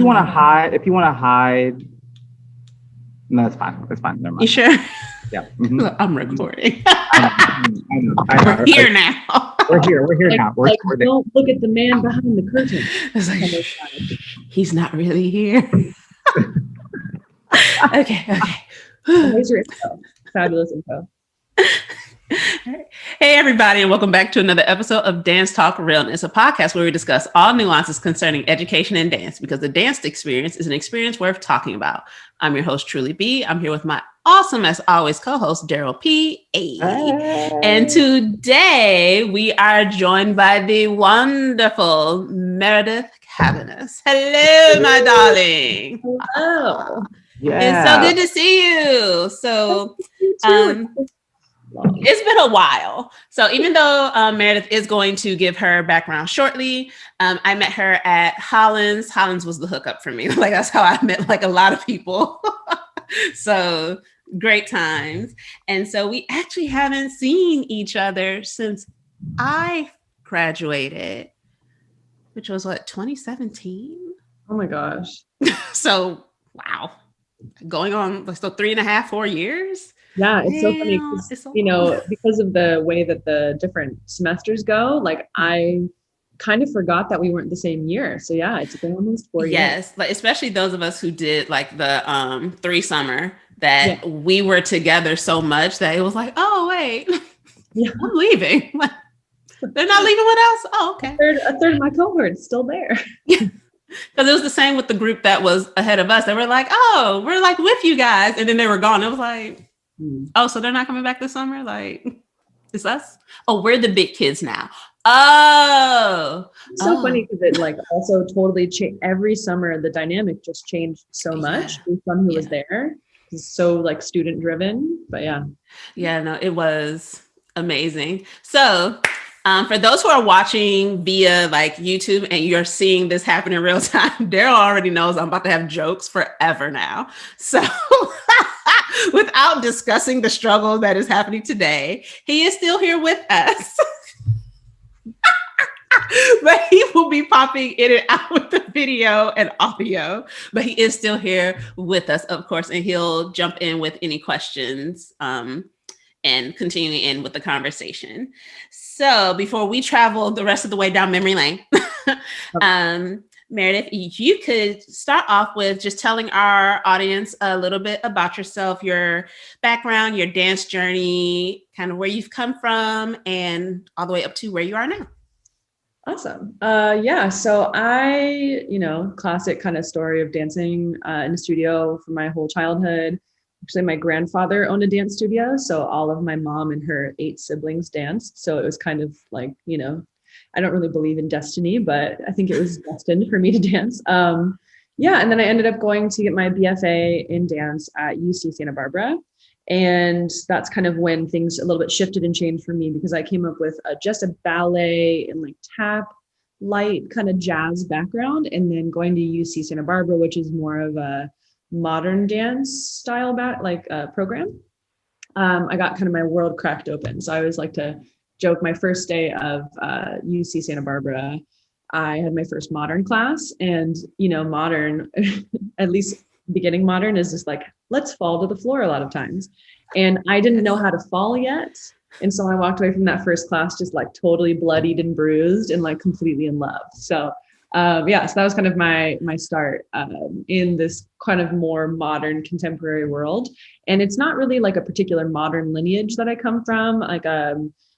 want to hide, no, it's fine. It's fine. Never mind. You sure? Yeah. Mm-hmm. Look, I'm recording. I know. We're here now. We're here now. We're don't look at the man behind the curtain. It's like, he's not really here. Okay. Here's your info. Fabulous info. Hey, everybody, and welcome back to another episode of Dance Talk Realness, a podcast where we discuss all nuances concerning education and dance, because the dance experience is an experience worth talking about. I'm your host, Truly B. I'm here with my awesome, as always, co-host, Daryl P. Hey. And today we are joined by the wonderful Meredith Cabaniss. Hello, my darling. Hello. Yeah. It's so good to see you. So, it's been a while. So even though Meredith is going to give her background shortly, I met her at Hollins. Hollins was the hookup for me. Like, that's how I met like a lot of people. So great times. And so we actually haven't seen each other since I graduated, which was what, 2017? Oh my gosh. So, wow. Going on, so 3.5, 4 years. Yeah, it's so funny because, because of the way that the different semesters go, like I kind of forgot that we weren't the same year. So yeah, it's been almost 4 years. Yes, like especially those of us who did like the 3 summer that we were together so much that it was like, oh wait, I'm leaving. Like, they're not leaving with us? Oh, okay. A third of my cohort is still there. Yeah. Because it was the same with the group that was ahead of us. They were like, oh, we're like with you guys. And then they were gone. It was like, oh, so they're not coming back this summer? Like, it's us? Oh, we're the big kids now. Oh. It's so funny because it like also totally changed. Every summer, the dynamic just changed so much. The son who was there is so like student driven. But yeah. Yeah, no, it was amazing. So for those who are watching via like YouTube and you're seeing this happen in real time, Daryl already knows I'm about to have jokes forever now. So without discussing the struggle that is happening today, he is still here with us. But he will be popping in and out with the video and audio, but he is still here with us, of course, and he'll jump in with any questions and continuing in with the conversation. So before we travel the rest of the way down memory lane, Meredith, you could start off with just telling our audience a little bit about yourself, your background, your dance journey, kind of where you've come from and all the way up to where you are now. Awesome. So I, classic kind of story of dancing in a studio for my whole childhood. Actually, my grandfather owned a dance studio, so all of my mom and her 8 siblings danced. So it was kind of like, I don't really believe in destiny, but I think it was destined for me to dance. And then I ended up going to get my BFA in dance at UC Santa Barbara. And that's kind of when things a little bit shifted and changed for me, because I came up with just a ballet and like tap, light kind of jazz background. And then going to UC Santa Barbara, which is more of a modern dance style program. I got kind of my world cracked open. So I always like to joke, my first day of UC Santa Barbara, I had my first modern class, and modern, at least beginning modern, is just like, let's fall to the floor a lot of times. And I didn't know how to fall yet. And so I walked away from that first class just like totally bloodied and bruised and like completely in love. So so that was kind of my start in this kind of more modern contemporary world. And it's not really like a particular modern lineage that I come from. Like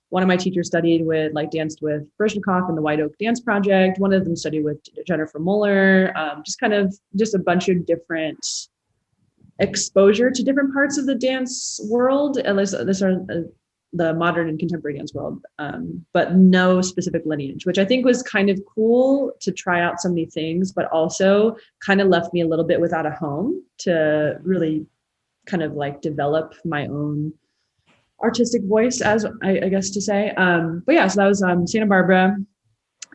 one of my teachers danced with Bershnikov in the White Oak Dance Project. One of them studied with Jennifer Muller, just a bunch of different exposure to different parts of the dance world. At least this are the modern and contemporary dance world, but no specific lineage, which I think was kind of cool to try out so many things, but also kind of left me a little bit without a home to really kind of like develop my own artistic voice, as I guess to say. So that was Santa Barbara.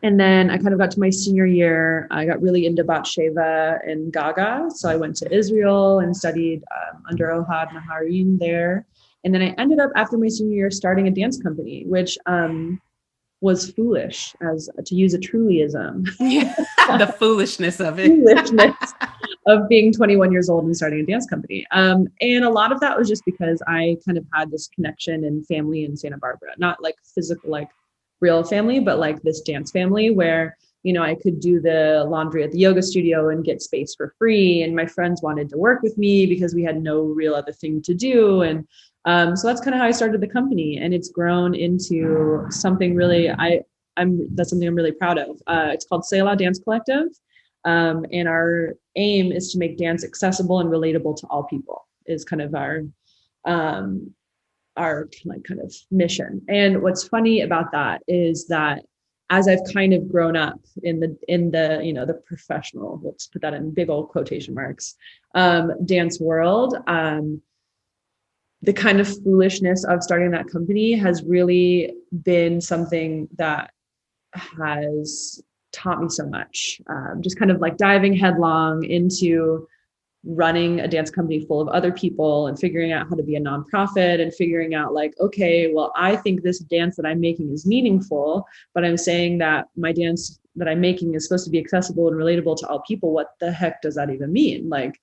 And then I kind of got to my senior year. I got really into Batsheva and Gaga. So I went to Israel and studied under Ohad Naharin there. And then I ended up, after my senior year, starting a dance company, which was foolish, as to use a trulyism. Yeah. The foolishness of it. Foolishness of being 21 years old and starting a dance company. And a lot of that was just because I kind of had this connection and family in Santa Barbara, not like physical, like real family, but like this dance family where, you know, I could do the laundry at the yoga studio and get space for free. And my friends wanted to work with me because we had no real other thing to do. And so that's kind of how I started the company, and it's grown into something really, that's something I'm really proud of. It's called Selah Dance Collective. And our aim is to make dance accessible and relatable to all people, is kind of our like kind of mission. And what's funny about that is that as I've kind of grown up in the you know, the professional, let's put that in big old quotation marks, dance world, the kind of foolishness of starting that company has really been something that has taught me so much. Just kind of like diving headlong into running a dance company full of other people and figuring out how to be a nonprofit and figuring out like, okay, well, I think this dance that I'm making is meaningful, but I'm saying that my dance that I'm making is supposed to be accessible and relatable to all people. What the heck does that even mean? Like,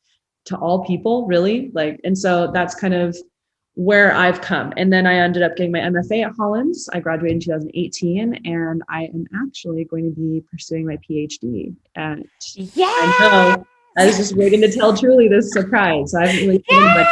to all people, really? Like, and so that's kind of where I've come. And then I ended up getting my MFA at Hollins. I graduated in 2018, and I am actually going to be pursuing my PhD at, Yeah. I know, I was just waiting to tell Truly this surprise. So I haven't really told anybody.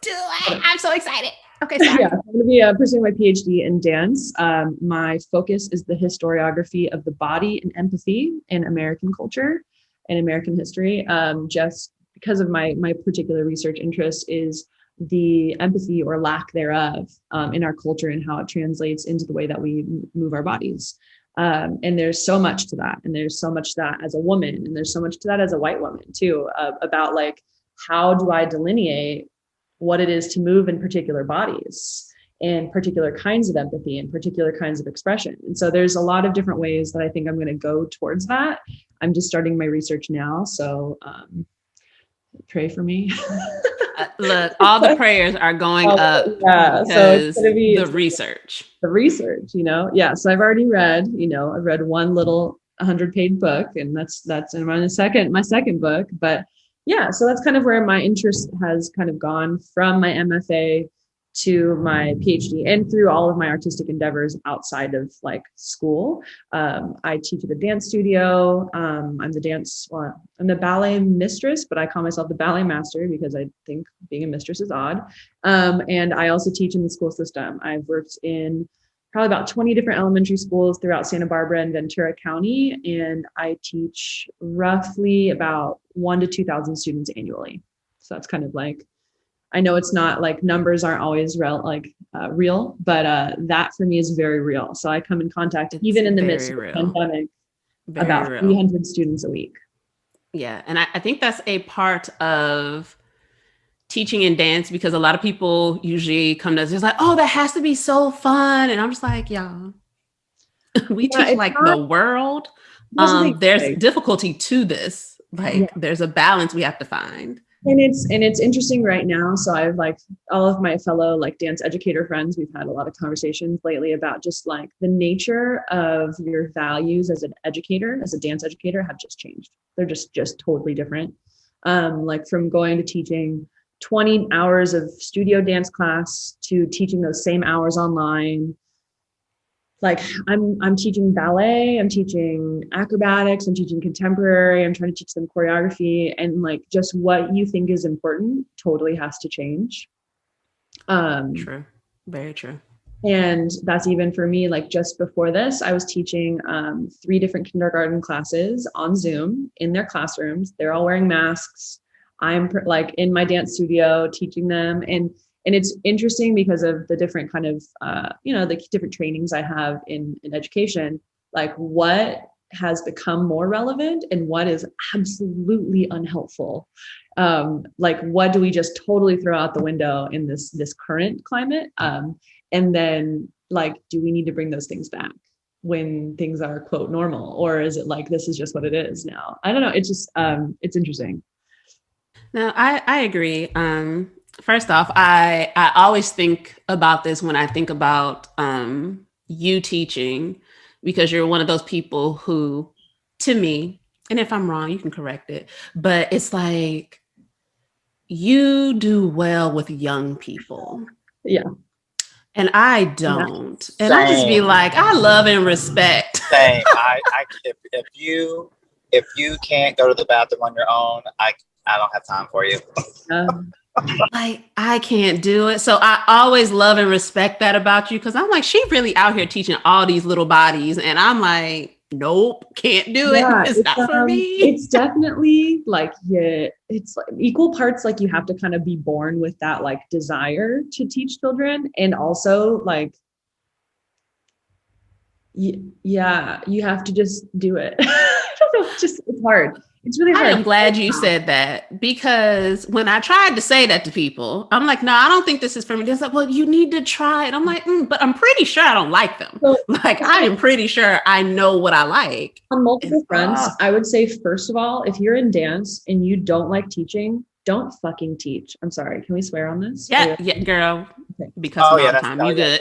Do it. I'm so excited. Okay, sorry. Yeah, I'm going to be pursuing my PhD in dance. My focus is the historiography of the body and empathy in American culture and American history. Just because of my particular research interest is the empathy or lack thereof in our culture and how it translates into the way that we move our bodies. And there's so much to that. And there's so much to that as a woman. And there's so much to that as a white woman too, about like, how do I delineate what it is to move in particular bodies and particular kinds of empathy and particular kinds of expression. And so there's a lot of different ways that I think I'm going to go towards that. I'm just starting my research now. So pray for me. Look, all the prayers are going up because so it's gonna be the research, you know? Yeah. So I've already read, you know, I've read one little 100-page book, and that's in my second book. But yeah, so that's kind of where my interest has kind of gone from my MFA to my PhD and through all of my artistic endeavors outside of like school. I teach at a dance studio. I'm the ballet mistress, but I call myself the ballet master because I think being a mistress is odd. And I also teach in the school system. I've worked in probably about 20 different elementary schools throughout Santa Barbara and Ventura County. And I teach roughly about 1,000 to 2,000 students annually. So that's kind of like, I know it's not like numbers aren't always real, but that for me is very real. So I come in contact, even in the midst of the pandemic, about 300 students a week. Yeah. And I think that's a part of teaching in dance, because a lot of people usually come to us, it's like, oh, that has to be so fun. And I'm just like, yeah, we teach like the world. There's difficulty to this. Like there's a balance we have to find. And it's interesting right now. So I've like all of my fellow like dance educator friends, we've had a lot of conversations lately about just like the nature of your values as an educator, as a dance educator, have just changed. They're just totally different. Like from going to teaching 20 hours of studio dance class to teaching those same hours online. Like I'm teaching ballet, I'm teaching acrobatics, I'm teaching contemporary, I'm trying to teach them choreography, and like just what you think is important totally has to change. True. Very true. And that's even for me, like just before this, I was teaching 3 different kindergarten classes on Zoom in their classrooms. They're all wearing masks. I'm like in my dance studio teaching them. And it's interesting because of the different kind of, the different trainings I have in education, like what has become more relevant and what is absolutely unhelpful. Like what do we just totally throw out the window in this current climate? And then like, do we need to bring those things back when things are quote normal? Or is it like, this is just what it is now? I don't know. It's just, it's interesting. No, I agree. First off, I always think about this when I think about you teaching, because you're one of those people who, to me, and if I'm wrong, you can correct it, but it's like you do well with young people. Yeah. And I don't. Same. And I just be like, I love and respect. Same. If you can't go to the bathroom on your own, I don't have time for you. Like, I can't do it. So I always love and respect that about you, because I'm like, she really out here teaching all these little bodies. And I'm like, nope, can't do it. It's not for me. It's definitely like, yeah, it's like equal parts. Like you have to kind of be born with that like desire to teach children. And also like, yeah, you have to just do it. I don't know, it's hard. It's really hard. I am glad you said that, because when I tried to say that to people, I'm like, no, I don't think this is for me. They're like, well, you need to try it. I'm like, but I'm pretty sure I don't like them. So, like, I am pretty sure I know what I like. On multiple fronts, I would say, first of all, if you're in dance and you don't like teaching, don't fucking teach. I'm sorry. Can we swear on this? Yeah, girl. Okay. Because of all time, you good.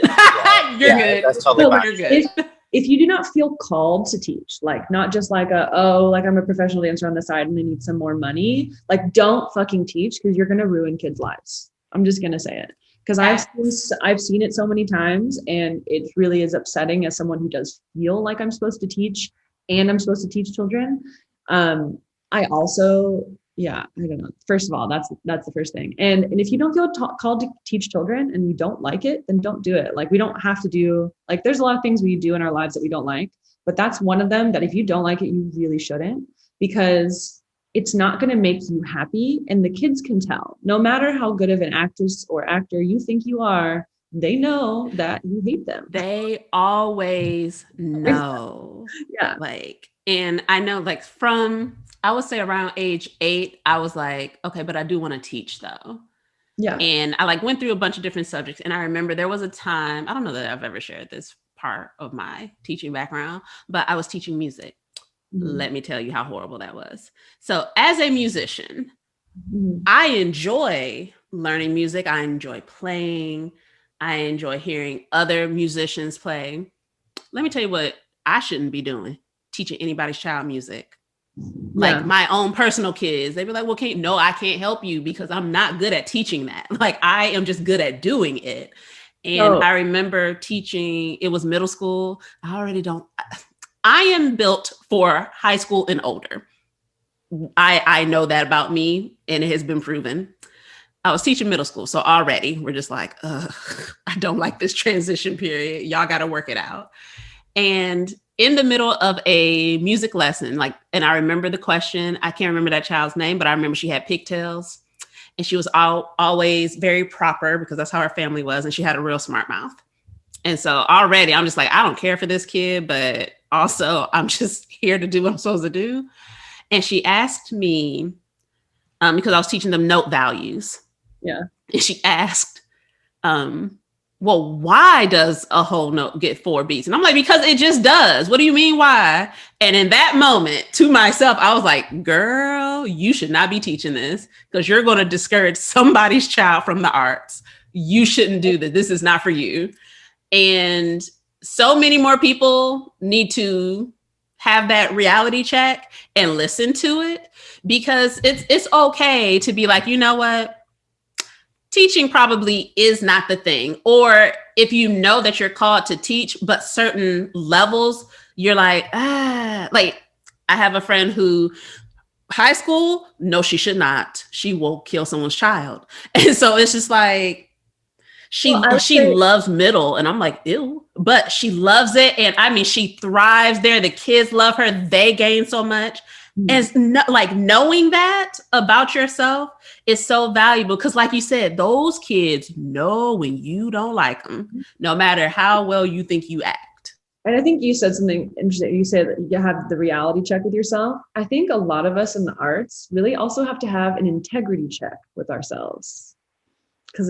You're good. That's totally fine. You're good. If you do not feel called to teach, like not just like like I'm a professional dancer on the side and I need some more money, like don't fucking teach, because you're going to ruin kids' lives. I'm just going to say it, because I've seen it so many times, and it really is upsetting as someone who does feel like I'm supposed to teach and I'm supposed to teach children. I also, I don't know. First of all, that's the first thing. And if you don't feel called to teach children and you don't like it, then don't do it. Like we don't have to do, like there's a lot of things we do in our lives that we don't like, but that's one of them that if you don't like it, you really shouldn't, because it's not going to make you happy. And the kids can tell, no matter how good of an actress or actor you think you are, they know that you hate them. They always know. Yeah. Like, and I know like I would say around age 8, I was like, okay, but I do want to teach though. Yeah. And I like went through a bunch of different subjects. And I remember there was a time, I don't know that I've ever shared this part of my teaching background, but I was teaching music. Mm-hmm. Let me tell you how horrible that was. So as a musician, I enjoy learning music. I enjoy playing. I enjoy hearing other musicians play. Let me tell you what I shouldn't be doing, teaching anybody's child music. Like my own personal kids, they'd be like, well, I can't help you because I'm not good at teaching that. Like I am just good at doing it. And I remember teaching, it was middle school. I am built for high school and older. I know that about me, and it has been proven. I was teaching middle school. So already we're just like, I don't like this transition period. Y'all got to work it out. And in the middle of a music lesson, and I remember the question, I can't remember that child's name, but I remember she had pigtails and she was always very proper because that's how her family was. And she had a real smart mouth. And so already I'm just like, I don't care for this kid, but also I'm just here to do what I'm supposed to do. And she asked me, because I was teaching them note values. Yeah. And she asked, well, why does a whole note get 4 beats? And I'm like, because it just does. What do you mean why? And in that moment to myself, I was like, girl, you should not be teaching this because you're going to discourage somebody's child from the arts. You shouldn't do this. This is not for you. And so many more people need to have that reality check and listen to it, because it's okay to be like, you know what? Teaching probably is not the thing. Or if you know that you're called to teach, but certain levels, you're like, like I have a friend who high school, no, she should not. She will kill someone's child. And so it's just like, she loves middle. And I'm like, ew, but she loves it. And I mean, she thrives there. The kids love her. They gain so much. And knowing that about yourself is so valuable, because like you said, those kids know when you don't like them, no matter how well you think you act. And I think you said something interesting. You said that you have the reality check with yourself. I think a lot of us in the arts really also have to have an integrity check with ourselves, because,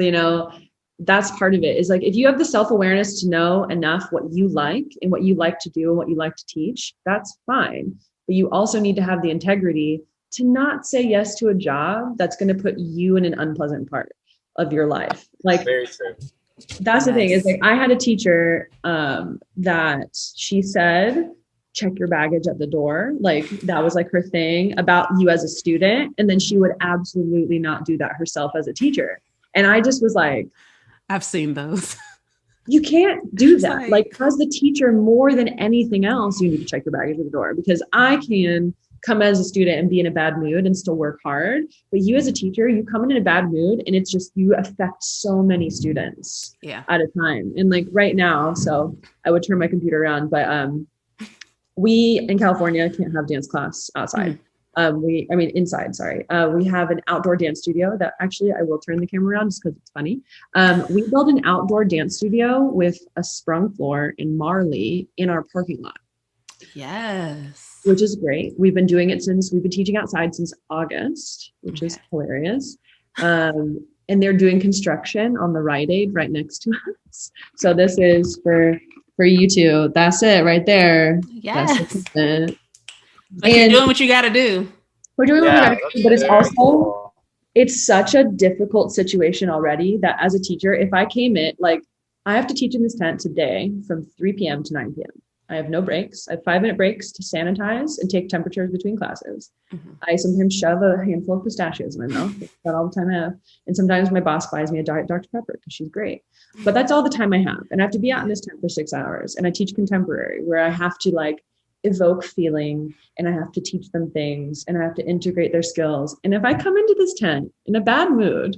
that's part of it, is like, if you have the self-awareness to know enough what you like and what you like to do and what you like to teach, that's fine. But you also need to have the integrity to not say yes to a job that's going to put you in an unpleasant part of your life. Like, very true. That's the thing is like, I had a teacher that she said, check your baggage at the door. Like that was like her thing about you as a student. And then she would absolutely not do that herself as a teacher. And I just was like, I've seen those. You can't do that. Like, as the teacher, more than anything else, you need to check your baggage at the door, because I can come as a student and be in a bad mood and still work hard. But you as a teacher, you come in a bad mood and it's just, you affect so many students at a time. And like right now, so I would turn my computer around, but we in California can't have dance class outside. Inside, sorry. We have an outdoor dance studio that actually I will turn the camera around just because it's funny. We built an outdoor dance studio with a sprung floor in Marley in our parking lot. Yes. Which is great. We've been doing it we've been teaching outside since August, which is hilarious. And they're doing construction on the Rite Aid right next to us. So this is for you two. That's it right there. Yes. But you're doing what you got to do. We're doing what we got to do, but it's also, cool. It's such a difficult situation already that as a teacher, if I came in, like I have to teach in this tent today from 3 p.m. to 9 p.m. I have no breaks. I have 5-minute breaks to sanitize and take temperatures between classes. Mm-hmm. I sometimes shove a handful of pistachios in my mouth. That's about all the time I have. And sometimes my boss buys me a Diet Dr. Pepper because she's great. But that's all the time I have. And I have to be out in this tent for 6 hours. And I teach contemporary where I have to like evoke feeling and I have to teach them things and I have to integrate their skills. And if I come into this tent in a bad mood,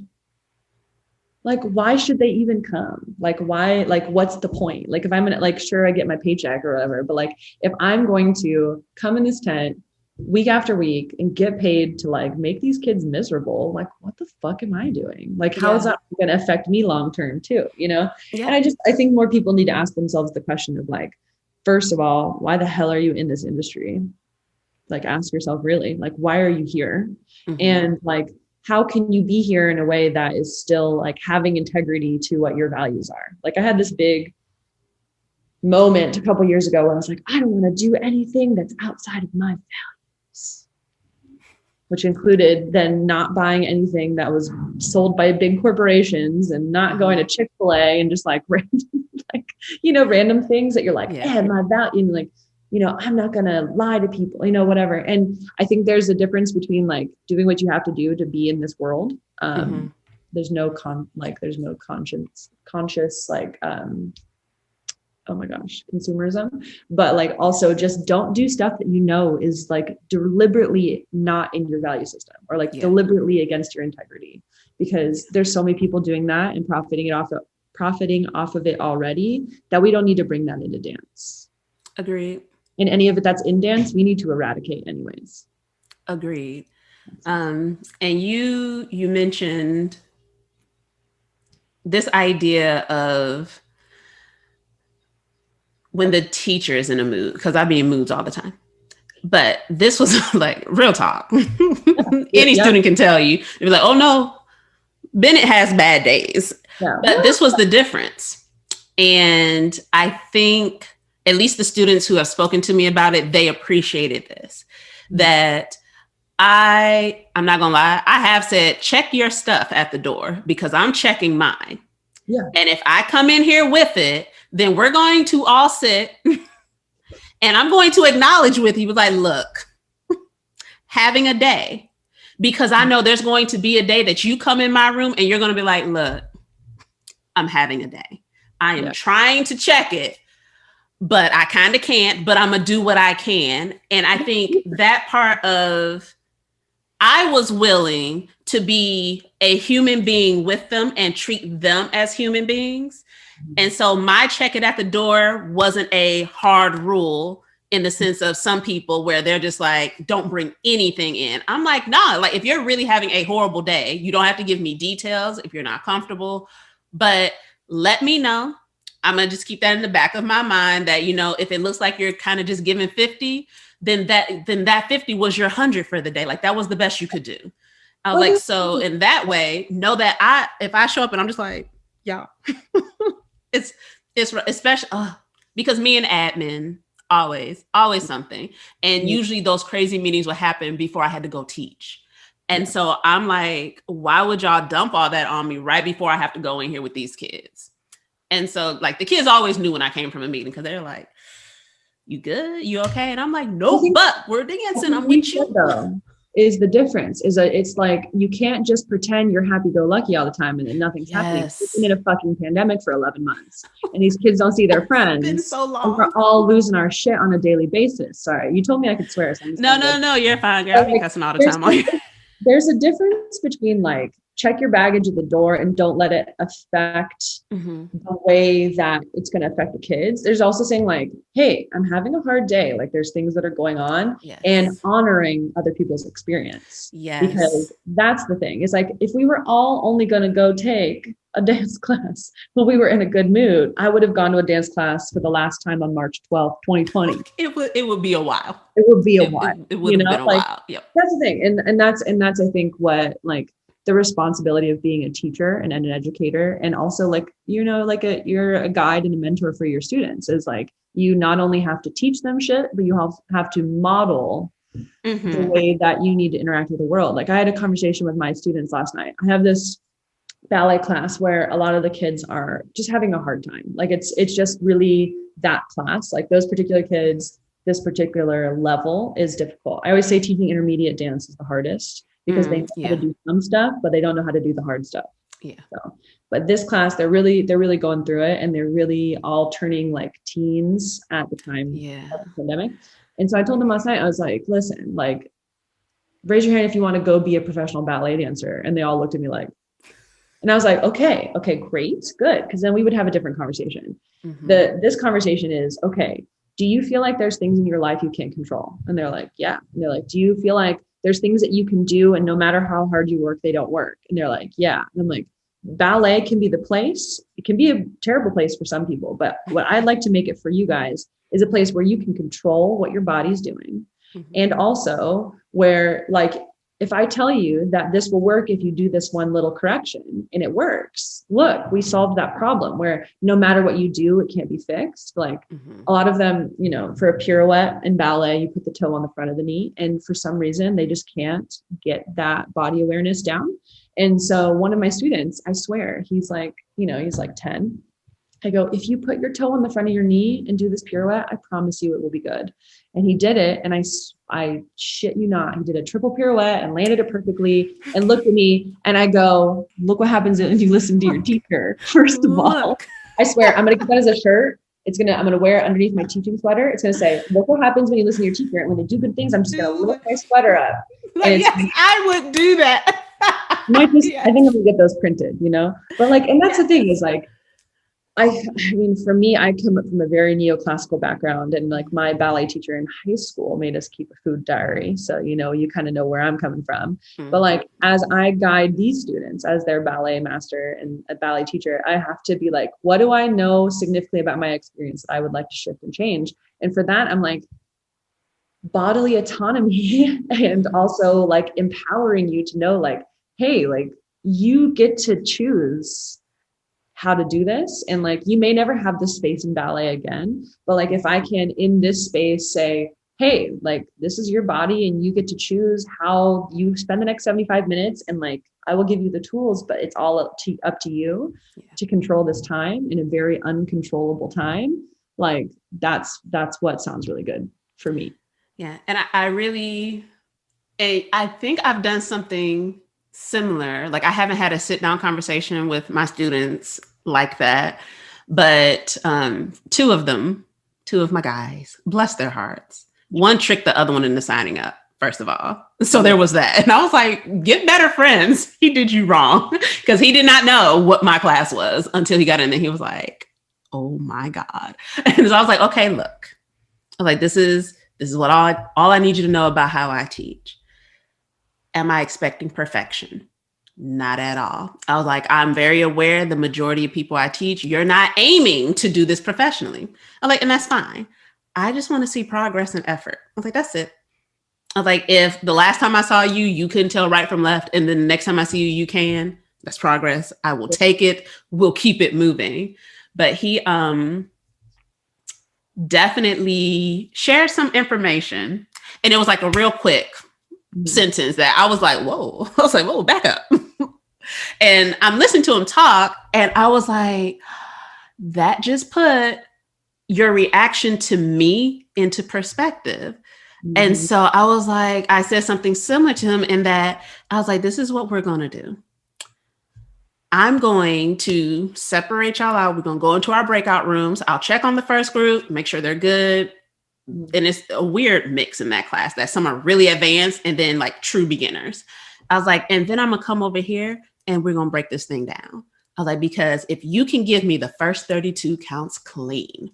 like, why should they even come? Like, why, like, what's the point? Like, if I'm gonna, like, sure, I get my paycheck or whatever, but like, if I'm going to come in this tent week after week and get paid to like make these kids miserable, like, what the fuck am I doing? Like, how is that going to affect me long-term too? You know? Yeah. And I think more people need to ask themselves the question of like, first of all, why the hell are you in this industry? Like, ask yourself really, like, why are you here? Mm-hmm. And like, how can you be here in a way that is still like having integrity to what your values are? Like I had this big moment a couple years ago where I was like, I don't want to do anything that's outside of my values, which included then not buying anything that was sold by big corporations and not going to Chick-fil-A and just like random, like, you know, random things that you're like, my value, and like, you know, I'm not going to lie to people, you know, whatever. And I think there's a difference between like doing what you have to do to be in this world. There's no conscious, like, oh my gosh, consumerism, but like also just don't do stuff that you know is like deliberately not in your value system or like deliberately against your integrity, because there's so many people doing that and profiting off of it already that we don't need to bring that into dance. Agreed. And any of it that's in dance, we need to eradicate anyways. Agreed. And you mentioned this idea of when the teacher is in a mood, because I be in moods all the time. But this was like real talk. Any student can tell you. They'd be like, oh no, Bennett has bad days. Yeah. But this was the difference. And I think at least the students who have spoken to me about it, they appreciated this. That I'm not gonna lie, I have said, check your stuff at the door because I'm checking mine. Yeah. And if I come in here with it, then we're going to all sit and I'm going to acknowledge with you, like, look, having a day, because I know there's going to be a day that you come in my room and you're going to be like, look, I'm having a day. I am trying to check it, but I kind of can't, but I'm going to do what I can. And I think that part of, I was willing to be a human being with them and treat them as human beings. And so my check it at the door wasn't a hard rule in the sense of some people where they're just like, don't bring anything in. I'm like, nah, like if you're really having a horrible day, you don't have to give me details if you're not comfortable, but let me know. I'm going to just keep that in the back of my mind that, you know, if it looks like you're kind of just giving 50, then that 50 was your 100 for the day. Like that was the best you could do. I was like, so in that way, know that if I show up and I'm just like, y'all, it's especially because me and admin, always something. And usually those crazy meetings would happen before I had to go teach. And so I'm like, why would y'all dump all that on me right before I have to go in here with these kids? And so like the kids always knew when I came from a meeting because they're like, you good? You okay? And I'm like, no, but we're dancing. I'm with you. Though, is the difference is that it's like you can't just pretend you're happy-go-lucky all the time and then nothing's happening. We've been in a fucking pandemic for 11 months and these kids don't see their friends. It's been so long. And we're all losing our shit on a daily basis. Sorry, you told me I could swear. So no, you're fine, girl. I'm cussing all the time on you. There's a difference between like check your baggage at the door and don't let it affect the way that it's going to affect the kids. There's also saying like, hey, I'm having a hard day. Like there's things that are going on and honoring other people's experience. Yes. Because that's the thing. It's like, if we were all only going to go take a dance class when we were in a good mood, I would have gone to a dance class for the last time on March 12th, 2020. It would be a while. It would be a while. It would have been a while. Yep. That's the thing. And that's I think what like the responsibility of being a teacher and an educator, and also like, you know, like you're a guide and a mentor for your students, is like, you not only have to teach them shit, but you have to model the way that you need to interact with the world. Like I had a conversation with my students last night. I have this ballet class where a lot of the kids are just having a hard time. Like it's just really that class, like those particular kids, this particular level is difficult. I always say teaching intermediate dance is the hardest, because they know how to do some stuff, but they don't know how to do the hard stuff. Yeah. So, but this class, they're really going through it, and they're really all turning like teens at the time of the pandemic. And so I told them last night, I was like, listen, like, raise your hand if you want to go be a professional ballet dancer. And they all looked at me like, and I was like, okay, great, good. Because then we would have a different conversation. This conversation is, okay, do you feel like there's things in your life you can't control? And they're like, yeah. And they're like, do you feel like there's things that you can do and no matter how hard you work, they don't work? And they're like, yeah. And I'm like, ballet can be the place. It can be a terrible place for some people, but what I'd like to make it for you guys is a place where you can control what your body's doing. And also where, like, if I tell you that this will work if you do this one little correction and it works, look, we solved that problem, where no matter what you do, it can't be fixed. Like a lot of them, you know, for a pirouette in ballet, you put the toe on the front of the knee, and for some reason they just can't get that body awareness down. And so one of my students, I swear, he's like 10. I go, if you put your toe on the front of your knee and do this pirouette, I promise you it will be good. And he did it. And I shit you not, he did a triple pirouette and landed it perfectly and looked at me, and I go, look what happens if you listen to your teacher. First of all, I swear, I'm going to get that as a shirt. I'm going to wear it underneath my teaching sweater. It's going to say, look what happens when you listen to your teacher. And when they do good things, I'm just going to lift my sweater up. Like, yes, I would do that. I think I'm going to get those printed, you know? But like, and that's the thing is like, I mean, for me, I come up from a very neoclassical background, and like my ballet teacher in high school made us keep a food diary. So, you know, you kind of know where I'm coming from. But like, as I guide these students as their ballet master and a ballet teacher, I have to be like, what do I know significantly about my experience that I would like to shift and change? And for that, I'm like, bodily autonomy and also like empowering you to know like, hey, like you get to choose how to do this. And like, you may never have this space in ballet again, but like, if I can in this space say, hey, like, this is your body and you get to choose how you spend the next 75 minutes. And like, I will give you the tools, but it's all up to you to control this time in a very uncontrollable time. Like that's what sounds really good for me. Yeah. And I think I've done something similar. Like I haven't had a sit down conversation with my students like that, but two of my guys, bless their hearts. One tricked the other one into signing up, first of all. So there was that. And I was like, get better friends. He did you wrong, because he did not know what my class was until he got in there. He was like, oh my God. And so I was like, okay, look, I was like, this is what all I need you to know about how I teach. Am I expecting perfection? Not at all. I was like, I'm very aware the majority of people I teach, you're not aiming to do this professionally. I'm like, and that's fine. I just want to see progress and effort. I was like, that's it. I was like, if the last time I saw you, you couldn't tell right from left, and then the next time I see you, you can, that's progress. I will take it. We'll keep it moving. But he definitely shared some information, and it was like a real quick sentence that I was like, whoa, back up. And I'm listening to him talk, and I was like, that just put your reaction to me into perspective. And so I was like, I said something similar to him in that I was like, this is what we're going to do. I'm going to separate y'all out. We're going to go into our breakout rooms. I'll check on the first group, make sure they're good. And it's a weird mix in that class that some are really advanced and then like true beginners. I was like, and then I'm going to come over here and we're going to break this thing down. I was like, because if you can give me the first 32 counts clean,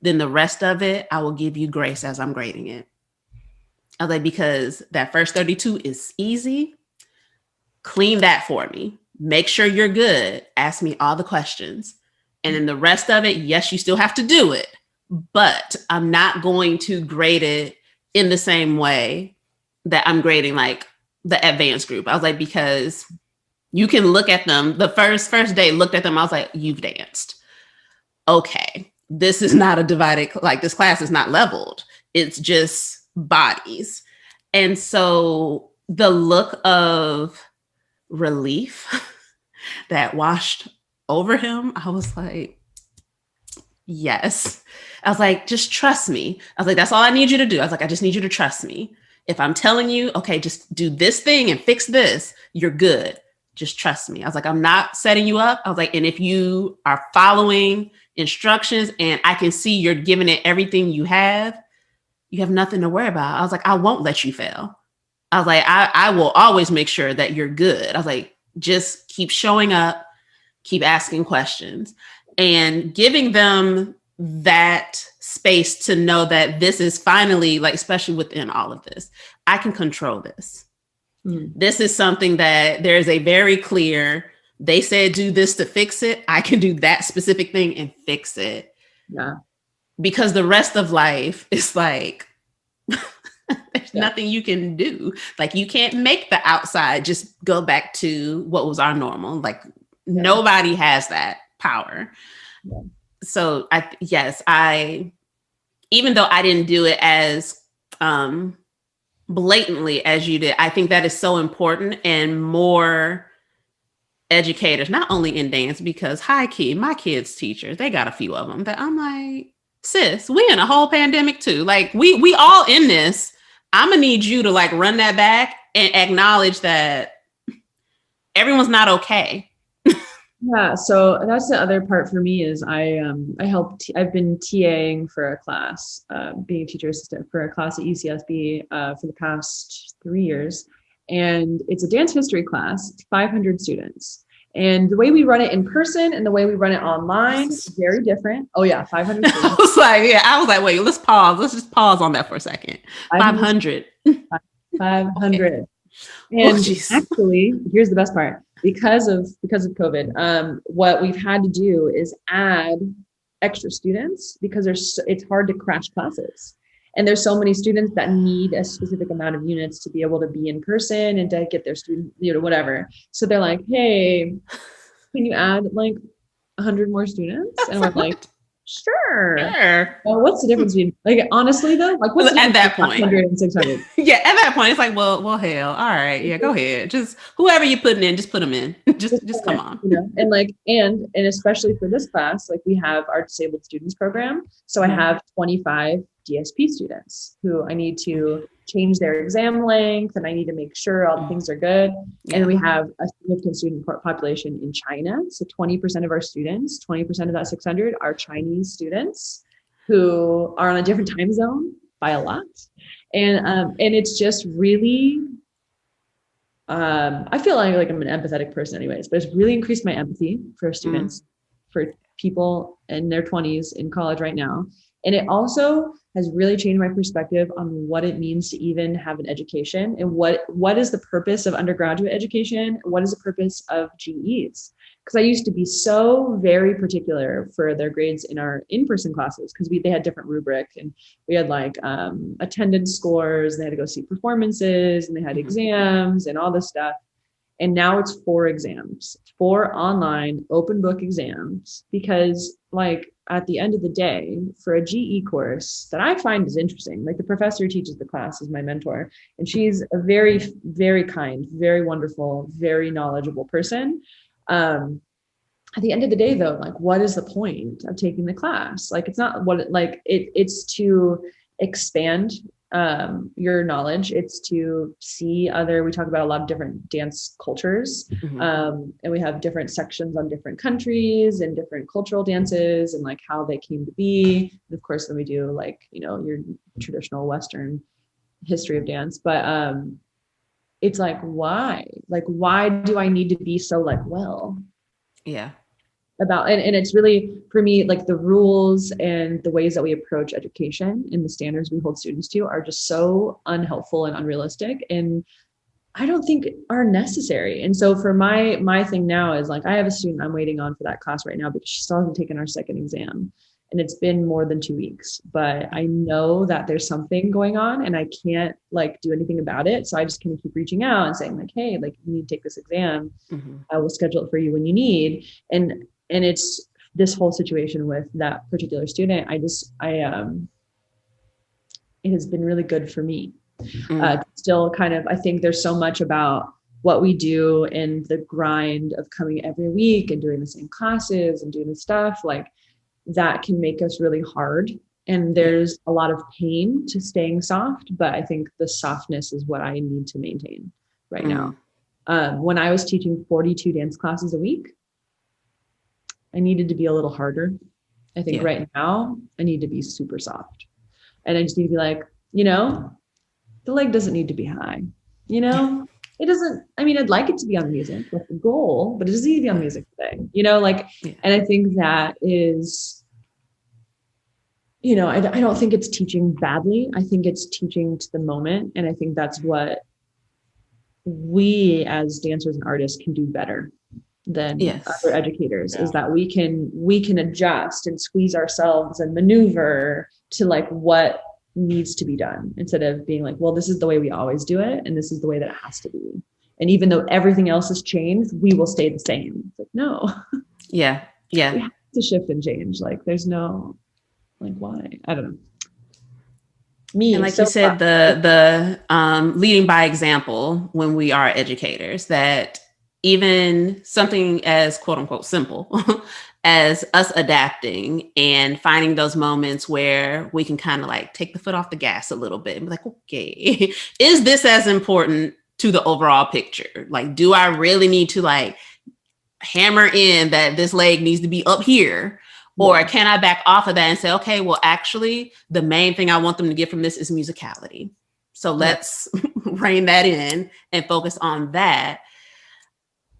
then the rest of it, I will give you grace as I'm grading it. I was like, because that first 32 is easy. Clean that for me. Make sure you're good. Ask me all the questions. And then the rest of it, yes, you still have to do it, but I'm not going to grade it in the same way that I'm grading like the advanced group. I was like, because you can look at them. The first day, looked at them. I was like, you've danced. Okay. This is not a divided, like this class is not leveled. It's just bodies. And so the look of relief that washed over him, I was like, yes. I was like, just trust me. I was like, that's all I need you to do. I was like, I just need you to trust me. If I'm telling you, okay, just do this thing and fix this, you're good. Just trust me. I was like, I'm not setting you up. I was like, and if you are following instructions and I can see you're giving it everything you have nothing to worry about. I was like, I won't let you fail. I was like, I will always make sure that you're good. I was like, just keep showing up, keep asking questions, and giving them that space to know that this is finally, like, especially within all of this, I can control this. This is something that there's a very clear, they said do this to fix it. I can do that specific thing and fix it. Yeah. Because the rest of life is like, there's nothing you can do. Like, you can't make the outside just go back to what was our normal. Like, nobody has that power. Yeah. So I, even though I didn't do it as blatantly as you did, I think that is so important, and more educators, not only in dance, because high key, my kids' teachers, they got a few of them that I'm like, sis, we in a whole pandemic too. Like, we all in this. I'm gonna need you to like run that back and acknowledge that everyone's not okay. Yeah, so that's the other part for me is I've been TAing for a class, being a teacher assistant for a class at UCSB for the past 3 years. And it's a dance history class, 500 students. And the way we run it in person and the way we run it online is very different. Oh yeah, 500 students. I was like, wait, let's pause. Let's just pause on that for a second. 500. 500. Okay. And actually, here's the best part. Because of COVID, what we've had to do is add extra students because it's hard to crash classes. And there's so many students that need a specific amount of units to be able to be in person and to get their student, whatever. So they're like, hey, can you add like 100 more students? And we're like, sure. Well, what's the difference between, like, honestly though, like what's at that point 500 and 600? Yeah, at that point it's like, well, hell, all right, yeah, go ahead. Just whoever you're putting in, just put them in. just come on. And like, and especially for this class, like we have our disabled students program. So I have 25 DSP students who I need to change their exam length, and I need to make sure all the things are good. And then we have a significant student population in China. So 20% of our students, 20% of that 600 are Chinese students who are on a different time zone by a lot. And it's just really, I feel like I'm an empathetic person anyways, but it's really increased my empathy for students, for people in their 20s in college right now. And it also has really changed my perspective on what it means to even have an education, and what is the purpose of undergraduate education? What is the purpose of GEs? Because I used to be so very particular for their grades in our in-person classes, because they had different rubric, and we had like attendance scores, and they had to go see performances, and they had exams and all this stuff. And now it's 4 exams, 4 online open book exams, because like at the end of the day, for a GE course that I find is interesting, like the professor who teaches the class is my mentor, and she's a very, very kind, very wonderful, very knowledgeable person. at the end of the day though, like what is the point of taking the class? Like it's not what it's to expand your knowledge. It's to see we talk about a lot of different dance cultures. And we have different sections on different countries and different cultural dances and like how they came to be. And of course, then we do like, your traditional Western history of dance. But it's like, why do I need to be so like, yeah, about, and it's really for me, like the rules and the ways that we approach education and the standards we hold students to are just so unhelpful and unrealistic, and I don't think are necessary. And so for my thing now is like, I have a student I'm waiting on for that class right now because she still hasn't taken our second exam, and it's been more than 2 weeks, but I know that there's something going on and I can't like do anything about it. So I just kind of keep reaching out and saying like, hey, like you need to take this exam. I will schedule it for you when you need. And it's this whole situation with that particular student. It has been really good for me. Still kind of, I think there's so much about what we do and the grind of coming every week and doing the same classes and doing the stuff like that can make us really hard. And there's a lot of pain to staying soft, but I think the softness is what I need to maintain right now. When I was teaching 42 dance classes a week, I needed to be a little harder. I think right now I need to be super soft, and I just need to be like, the leg doesn't need to be high, it doesn't, I mean, I'd like it to be on music, like the goal, but it doesn't need to be on music today, and I think that is, I don't think it's teaching badly. I think it's teaching to the moment. And I think that's what we as dancers and artists can do better than other educators, is that we can adjust and squeeze ourselves and maneuver to like what needs to be done, instead of being like, well, this is the way we always do it and this is the way that it has to be, and even though everything else has changed, we will stay the same. It's like, no, we have to shift and change. Like there's no, like, why? I don't know. And like you said, the leading by example when we are educators, that even something as quote unquote simple as us adapting and finding those moments where we can kind of like take the foot off the gas a little bit and be like, okay, is this as important to the overall picture? Like, do I really need to like hammer in that this leg needs to be up here? Or can I back off of that and say, okay, well, actually, the main thing I want them to get from this is musicality. So let's rein that in and focus on that.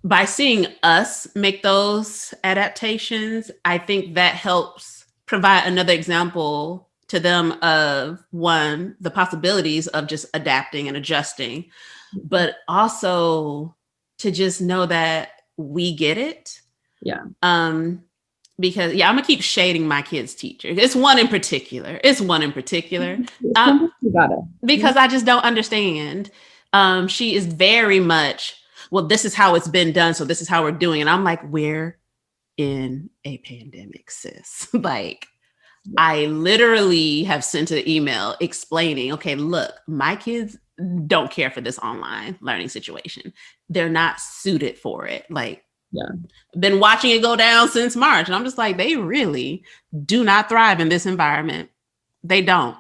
By seeing us make those adaptations, I think that helps provide another example to them of, one, the possibilities of just adapting and adjusting, but also to just know that we get it. Yeah. Because I'm gonna keep shading my kids' teachers. It's one in particular. Because I just don't understand. She is very much, well, this is how it's been done, so this is how we're doing. And I'm like, we're in a pandemic, sis. Like, I literally have sent an email explaining, okay, look, my kids don't care for this online learning situation. They're not suited for it. Like, been watching it go down since March. And I'm just like, they really do not thrive in this environment. They don't.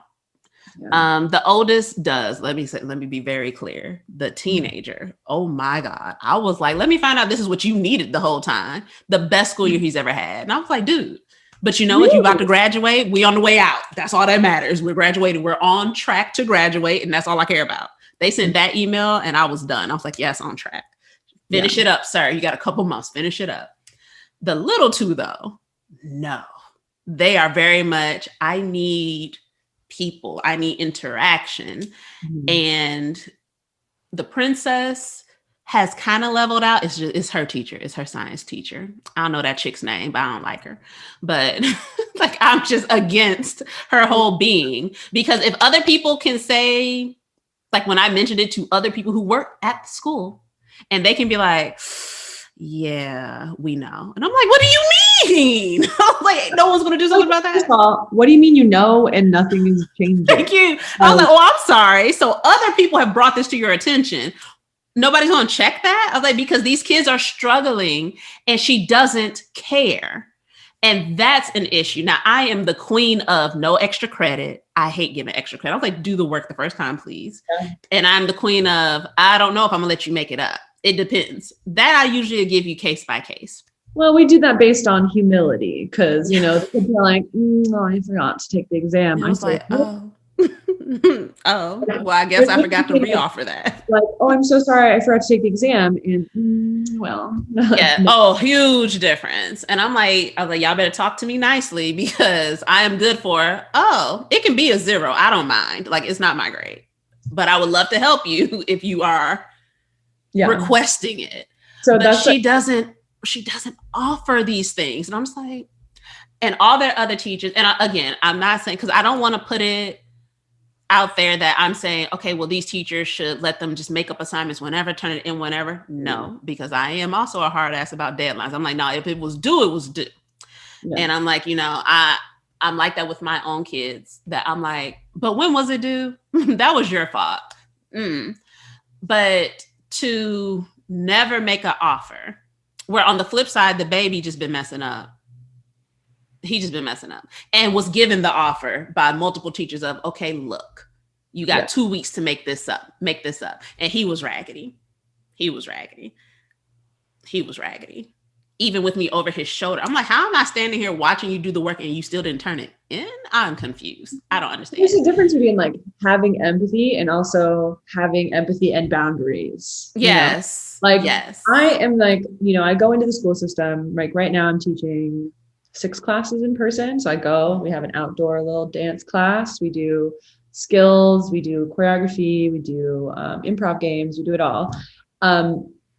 The oldest does. Let me be very clear. The teenager, oh my God. I was like, let me find out this is what you needed the whole time. The best school year he's ever had. And I was like, dude, but you know what? You about to graduate. We on the way out. That's all that matters. We're graduating. We're on track to graduate. And that's all I care about. They sent that email and I was done. I was like, yes, on track. Finish it up, sir. You got a couple months. Finish it up. The little two, though, no. They are very much, I need people. I need interaction. And the princess has kind of leveled out. It's her teacher. It's her science teacher. I don't know that chick's name, but I don't like her. But like, I'm just against her whole being. Because if other people can say, like when I mentioned it to other people who work at the school, and they can be like, yeah, we know. And I'm like, what do you mean? Like, no one's going to do something about that? First of all, what do you mean you know and nothing is changing? Thank you. I was like, oh, I'm sorry. So other people have brought this to your attention. nobody's going to check that. I was like, because these kids are struggling and she doesn't care. And that's an issue. Now, I am the queen of no extra credit. I hate giving extra credit. I was like, do the work the first time, please. Yeah. And I'm the queen of, I don't know if I'm going to let you make it up. It depends. That I usually give you case by case. Well, we do that based on humility because, you know, the kids are like, I forgot to take the exam. I was like, oh. Oh, well, I guess I forgot to reoffer that. Like, oh, I'm so sorry, I forgot to take the exam. And well, yeah. Oh, huge difference. And I was like, y'all better talk to me nicely because I am good for, it can be a 0. I don't mind. Like, it's not my grade, but I would love to help you if you are requesting it. So but she doesn't offer these things. And I'm just like, and all their other teachers. And I'm not saying, because I don't want to put it out there that I'm saying, okay, well, these teachers should let them just make up assignments whenever, turn it in whenever. No, because I am also a hard ass about deadlines. I'm like, no, if it was due, it was due. Yeah. And I'm like, you know, I'm like that with my own kids that I'm like, but when was it due? That was your fault. But to never make an offer, where on the flip side, the baby just been messing up. He just been messing up and was given the offer by multiple teachers of, okay, look, you got 2 weeks to make this up. And he was raggedy. Even with me over his shoulder. I'm like, how am I standing here watching you do the work and you still didn't turn it in? I'm confused. I don't understand. There's a difference between like having empathy and also having empathy and boundaries. Yes. You know? Like, yes. I am like, you know, I go into the school system, like right now I'm teaching 6 classes in person. So we have an outdoor little dance class. We do skills, we do choreography, we do improv games, we do it all.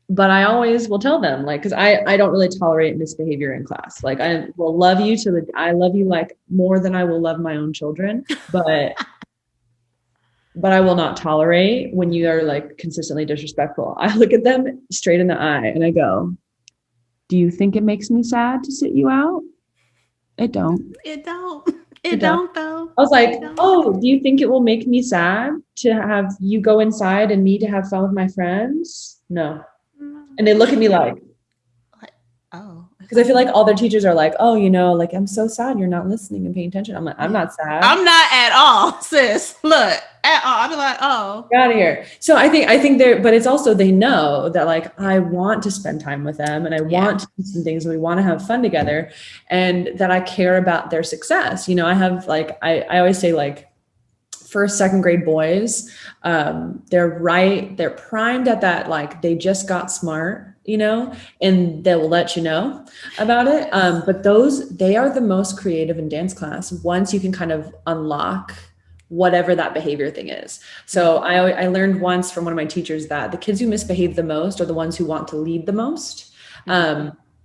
But I always will tell them, like, because I don't really tolerate misbehavior in class. Like, I will love you I love you like more than I will love my own children, but I will not tolerate when you are like consistently disrespectful. I look at them straight in the eye and I go, do you think it makes me sad to sit you out? It don't though. I was like, oh, do you think it will make me sad to have you go inside and me to have fun with my friends? No. And they look at me like, because I feel like all their teachers are like, oh, you know, like, I'm so sad you're not listening and paying attention. I'm like, I'm not sad. I'm not at all, sis. Look, at all. I'll be like, oh. Get out of here. So I think but it's also, they know that like, I want to spend time with them and I want to do some things and we want to have fun together and that I care about their success. You know, I have like, I always say like, first, second grade boys, they're primed at that, like they just got smart, you know, and they will let you know about it. But they are the most creative in dance class once you can kind of unlock whatever that behavior thing is. So I learned once from one of my teachers that the kids who misbehave the most are the ones who want to lead the most.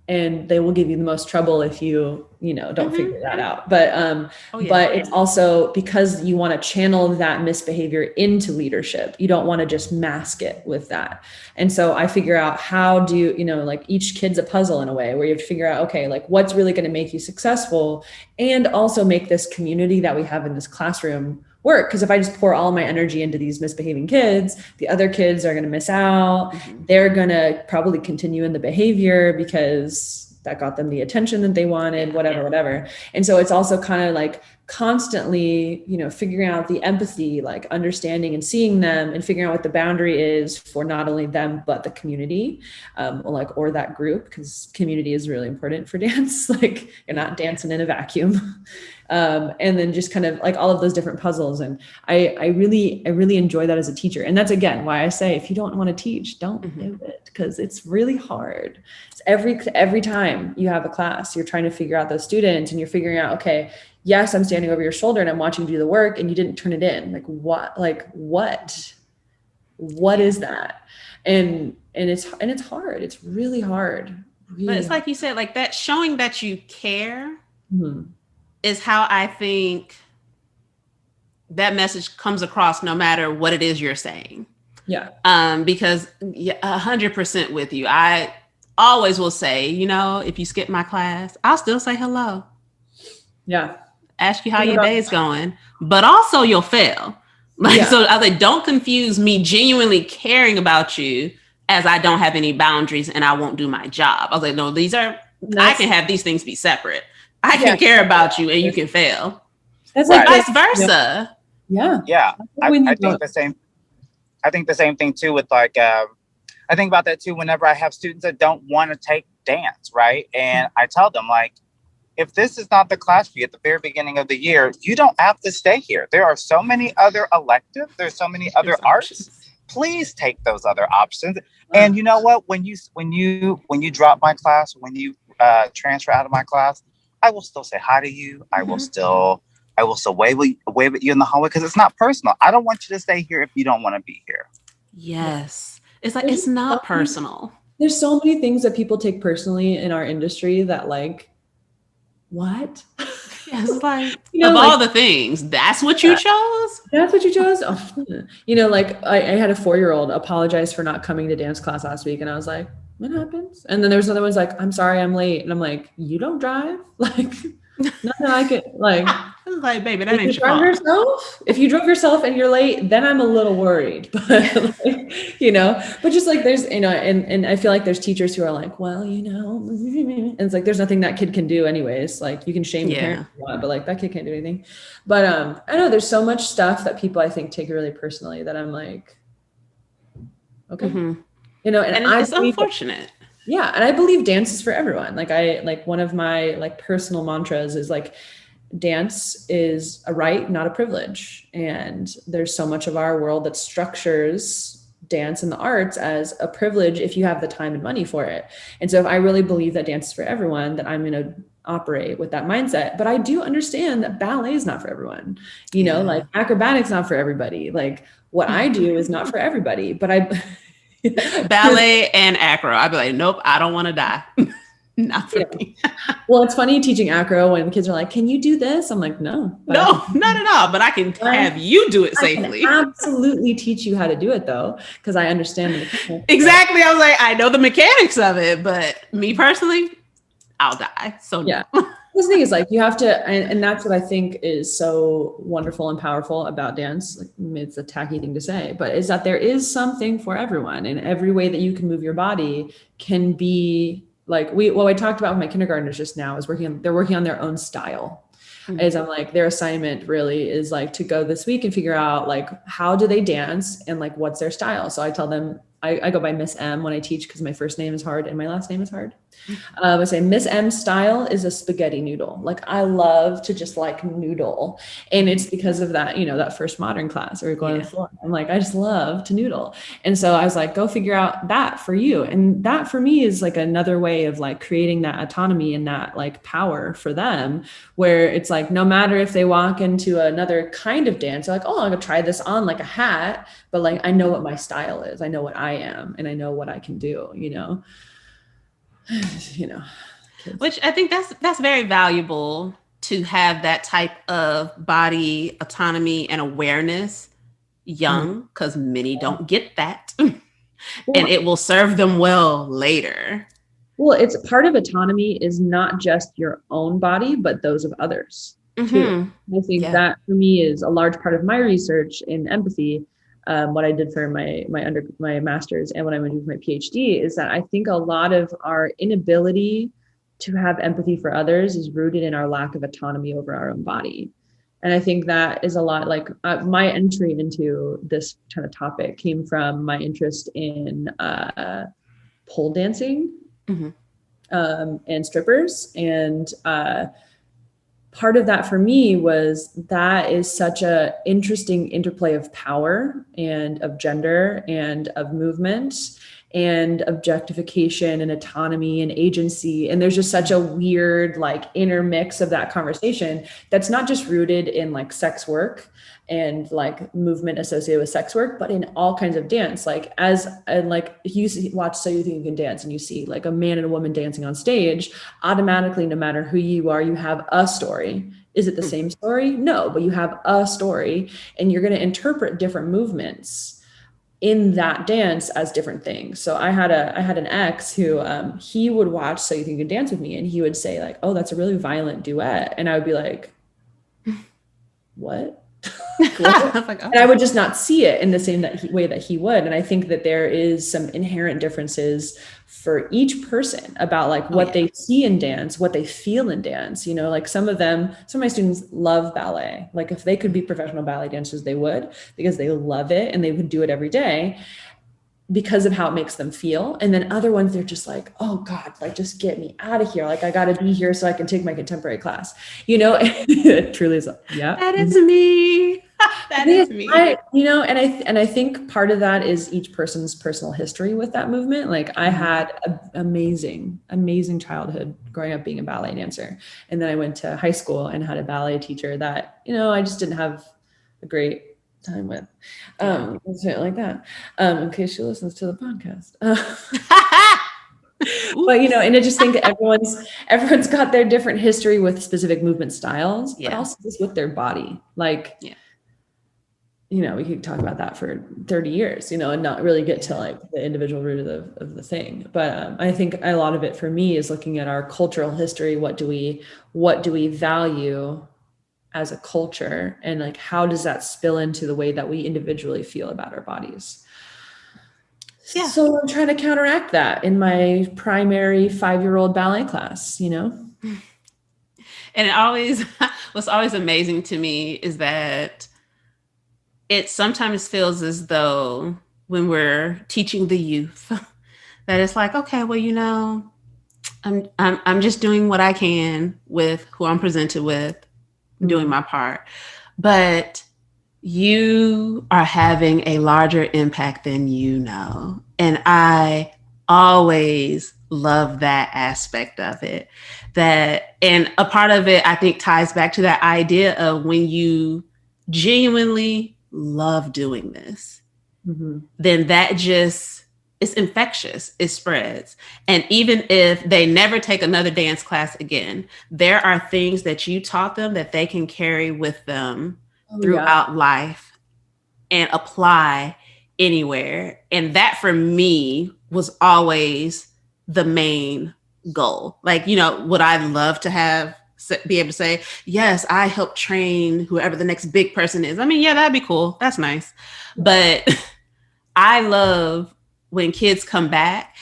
And they will give you the most trouble if you don't figure that out. But it's also because you want to channel that misbehavior into leadership. You don't want to just mask it with that. And so I figure out how do, like each kid's a puzzle in a way where you have to figure out, okay, like what's really going to make you successful and also make this community that we have in this classroom work. Because if I just pour all my energy into these misbehaving kids, the other kids are going to miss out. They're going to probably continue in the behavior because that got them the attention that they wanted, whatever. And so it's also kind of like constantly, figuring out the empathy, like understanding and seeing them and figuring out what the boundary is for not only them, but the community, or that group, because community is really important for dance. Like you're not dancing in a vacuum. And then just kind of like all of those different puzzles. And I really enjoy that as a teacher. And that's, again, why I say, if you don't want to teach, don't do it, because it's really hard. It's every time you have a class, you're trying to figure out those students and you're figuring out, okay, yes, I'm standing over your shoulder and I'm watching you do the work and you didn't turn it in. Like what is that? And it's hard. It's really hard. Really but it's like you said, like that showing that you care is how I think that message comes across no matter what it is you're saying. Yeah. Because 100% with you. I always will say, if you skip my class, I'll still say hello. Yeah. Ask you how your day is going, but also you'll fail. So I was like, don't confuse me genuinely caring about you as I don't have any boundaries and I won't do my job. I was like, no, I can have these things be separate. I can care about you and you can fail. That's like vice versa. Yeah. Yeah. I think the same. I think the same thing too with like, I think about that too whenever I have students that don't want to take dance, right? And I tell them like, if this is not the class for you at the very beginning of the year, you don't have to stay here. There are so many other electives. There's so many other arts. Please take those other options. And you know what? When you drop my class, when you transfer out of my class, I will still say hi to you. I will still wave at you in the hallway because it's not personal. I don't want you to stay here if you don't want to be here. Yes. It's like, it's not personal. There's so many things that people take personally in our industry that like, what? Yeah, it's like, of all the things, that's what you chose? That's what you chose? Oh, like I had a 4-year-old apologize for not coming to dance class last week. And I was like, what happens? And then there was another one's like, I'm sorry, I'm late. And I'm like, you don't drive? Like, nothing I could like. Like, baby, that ain't your fault. If you drove yourself and you're late, then I'm a little worried. But but just like there's, and I feel like there's teachers who are like, well, and it's like there's nothing that kid can do anyways. Like you can shame the parent if you want, but like that kid can't do anything. But I know there's so much stuff that people I think take really personally that I'm like, okay. And it's unfortunate. Yeah. And I believe dance is for everyone. Like one of my like personal mantras is like, dance is a right, not a privilege. And there's so much of our world that structures dance and the arts as a privilege if you have the time and money for it. And so if I really believe that dance is for everyone, that I'm going to operate with that mindset. But I do understand that ballet is not for everyone, like acrobatics not for everybody. Like what I do is not for everybody, but ballet and acro, I'd be like, nope, I don't want to die. Not for me. Well, it's funny teaching acro when the kids are like, can you do this? I'm like, no, not at all. But I can have you do it safely. I can absolutely teach you how to do it though, because I understand the mechanics. Exactly. I was like, I know the mechanics of it, but me personally, I'll die. So yeah. The thing is like you have to, and that's what I think is so wonderful and powerful about dance. Like, it's a tacky thing to say, but is that there is something for everyone, and every way that you can move your body can be like what I talked about with my kindergartners just now is they're working on their own style. Is I'm like, their assignment really is like to go this week and figure out like, how do they dance and like, what's their style? So I tell them, I go by Miss M when I teach because my first name is hard and my last name is hard. I say Miss M's style is a spaghetti noodle. Like I love to just like noodle. And it's because of that, that first modern class where you're going to the floor. I'm like, I just love to noodle. And so I was like, go figure out that for you. And that for me is like another way of like creating that autonomy and that like power for them, where it's like, no matter if they walk into another kind of dance, they're like, oh, I'm gonna try this on like a hat, but like, I know what my style is. I know what I am and I know what I can do, Which I think that's very valuable to have that type of body autonomy and awareness young, because many don't get that. And it will serve them well later. Well, it's part of autonomy is not just your own body, but those of others too. I think that for me is a large part of my research in empathy. What I did for my master's and what I'm going to do for my PhD is that I think a lot of our inability to have empathy for others is rooted in our lack of autonomy over our own body. And I think that is a lot like my entry into this kind of topic came from my interest in pole dancing and strippers. And part of that for me was that is such a interesting interplay of power and of gender and of movement and objectification and autonomy and agency. And there's just such a weird like intermix of that conversation that's not just rooted in like sex work and like movement associated with sex work, but in all kinds of dance. Like if you watch So You Think You Can Dance and you see like a man and a woman dancing on stage, automatically, no matter who you are, you have a story. Is it the same story? No, but you have a story and you're going to interpret different movements in that dance as different things. So I had an ex who he would watch So You Think You Can Dance with me and he would say like, oh, that's a really violent duet. And I would be like, what? Like, and I would just not see it in the same way that he would. And I think that there is some inherent differences for each person about like what they see in dance, what they feel in dance. You know, like some of my students love ballet. Like if they could be professional ballet dancers, they would, because they love it and they would do it every day because of how it makes them feel. And then other ones, they're just like, oh God, like just get me out of here. Like I got to be here so I can take my contemporary class, you know. It truly is. Yeah, that is me. That is me. And I think part of that is each person's personal history with that movement. Like I had an amazing childhood growing up being a ballet dancer. And then I went to high school and had a ballet teacher that, you know, I just didn't have a great time with. Let's say it like that. In case she listens to the podcast. But you know, and I just think that everyone's got their different history with specific movement styles, but also just with their body. Like, you know, we could talk about that for 30 years, you know, and not really get to like the individual root of the thing. But I think a lot of it for me is looking at our cultural history. What do we value as a culture, and like how does that spill into the way that we individually feel about our bodies? Yeah. So I'm trying to counteract that in my primary 5-year-old ballet class, you know. And what's always amazing to me is that it sometimes feels as though when we're teaching the youth that it's like, okay, well, you know, I'm just doing what I can with who I'm presented with, doing my part, but you are having a larger impact than you know. And I always love that aspect of it. And a part of it, I think, ties back to that idea of when you genuinely love doing this, then that just, it's infectious, it spreads. And even if they never take another dance class again, there are things that you taught them that they can carry with them throughout life and apply anywhere. And that for me was always the main goal. Like, you know, would I love to be able to say, yes, I helped train whoever the next big person is. I mean, yeah, that'd be cool. That's nice. But I love when kids come back,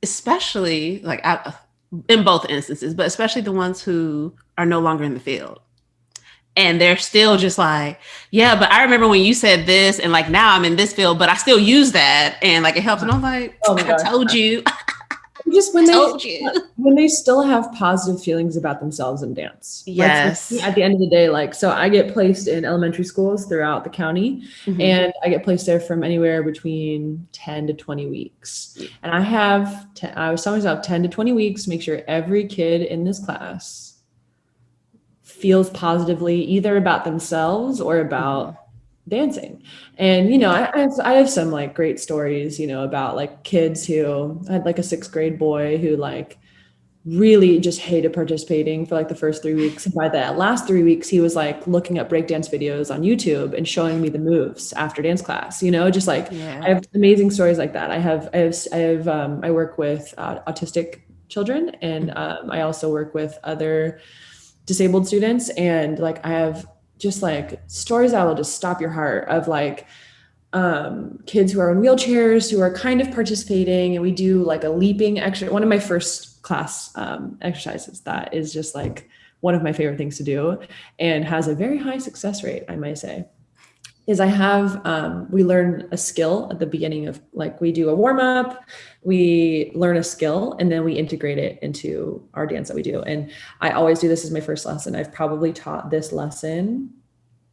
especially like in both instances, but especially the ones who are no longer in the field. And they're still just like, yeah, but I remember when you said this, and like now I'm in this field, but I still use that, and like it helps. And I'm like, I told you. Just when they still have positive feelings about themselves in dance. Yes. Like, at the end of the day, like, so I get placed in elementary schools throughout the county, and I get placed there from anywhere between 10 to 20 weeks. And I was telling myself 10 to 20 weeks, make sure every kid in this class feels positively either about themselves or about dancing. And, you know, I have some like great stories, you know, about like kids who I had like a 6th grade boy who like really just hated participating for like the first 3 weeks. And by the last 3 weeks, he was like looking up breakdance videos on YouTube and showing me the moves after dance class, you know, just like, I have amazing stories like that. I work with autistic children, and I also work with other disabled students. And like, I have just like stories that will just stop your heart of like kids who are in wheelchairs who are kind of participating, and we do like a leaping exercise. One of my first class exercises that is just like one of my favorite things to do and has a very high success rate, I might say, is we learn a skill at the beginning of, like, we do a warm up, we learn a skill, and then we integrate it into our dance that we do. And I always do this as my first lesson. I've probably taught this lesson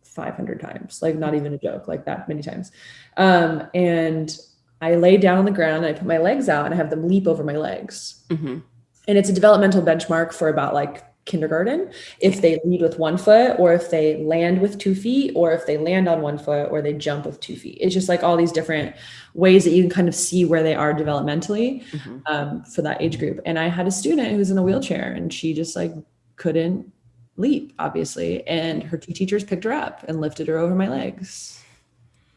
500 times, like not even a joke, like that many times. And I lay down on the ground, and I put my legs out, and I have them leap over my legs. And it's a developmental benchmark for about like kindergarten, if they lead with 1 foot, or if they land with 2 feet, or if they land on 1 foot, or they jump with 2 feet. It's just like all these different ways that you can kind of see where they are developmentally for that age group. And I had a student who was in a wheelchair, and she just like couldn't leap, obviously, and her 2 teachers picked her up and lifted her over my legs.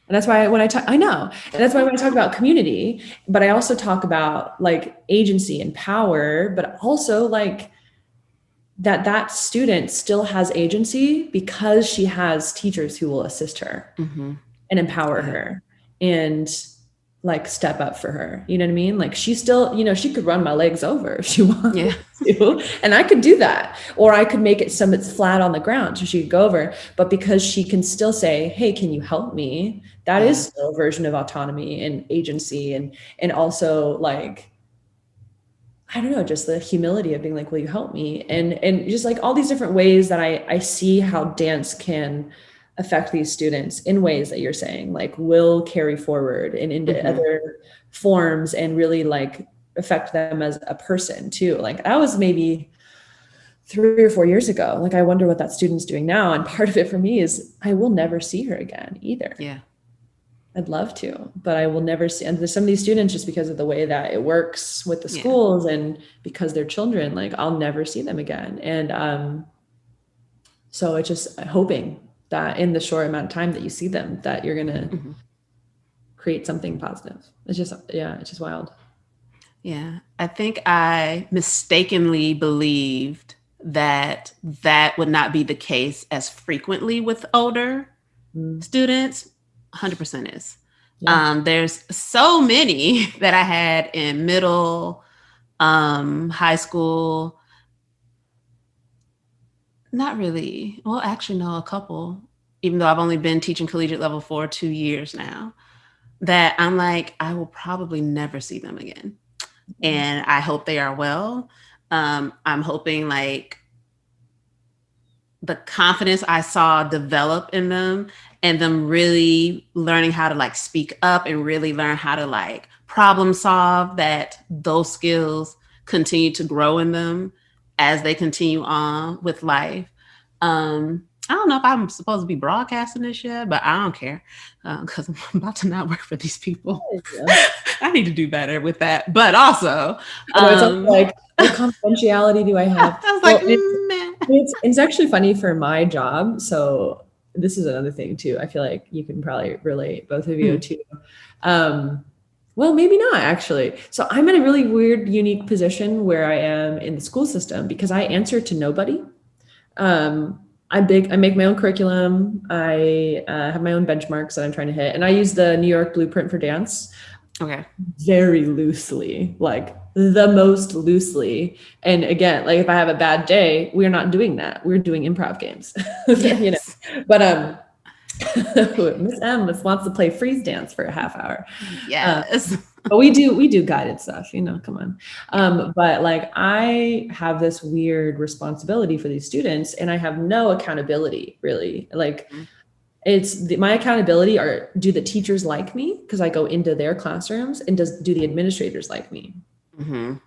And that's why when I talk about community, but I also talk about like agency and power, but also like that student still has agency because she has teachers who will assist her and empower her and like step up for her. You know what I mean? Like she still, she could run my legs over if she wanted to, and I could do that. Or I could make it so it's flat on the ground so she could go over. But because she can still say, hey, can you help me? That is still a version of autonomy and agency and also like, I don't know, just the humility of being like, will you help me? And just like all these different ways that I see how dance can affect these students in ways that you're saying, like will carry forward and into other forms and really like affect them as a person too. Like that was maybe 3 or 4 years ago. Like I wonder what that student's doing now. And part of it for me is I will never see her again either. Yeah. I'd love to, but I will never see. And there's some of these students, just because of the way that it works with the schools and because they're children, like I'll never see them again. And so it's just hoping that in the short amount of time that you see them, that you're going to create something positive. It's just wild. Yeah. I think I mistakenly believed that would not be the case as frequently with older students. 100% is. Yeah. There's so many that I had in middle, high school. Not really. Well, actually, no, a couple, even though I've only been teaching collegiate level for 2 years now, that I'm like, I will probably never see them again. And I hope they are well. I'm hoping like the confidence I saw develop in them and them really learning how to like speak up and really learn how to like problem solve, that those skills continue to grow in them as they continue on with life. I don't know if I'm supposed to be broadcasting this yet, but I don't care because I'm about to not work for these people. I need to do better with that. But also, it's like, what confidentiality do I have? I was like, man. It's actually funny for my job. So this is another thing too. I feel like you can probably relate, both of you too. Well, maybe not actually. So I'm in a really weird, unique position where I am in the school system because I answer to nobody. I make my own curriculum. I have my own benchmarks that I'm trying to hit. And I use the New York blueprint for dance. Okay. Very loosely, like the most loosely. And again, like if I have a bad day, we're not doing that. We're doing improv games, you know, but, Miss M wants to play freeze dance for a half hour. Yes. But we do guided stuff, you know, come on. But like I have this weird responsibility for these students and I have no accountability really. Like my accountability are, do the teachers like me? Because I go into their classrooms, and do the administrators like me? Because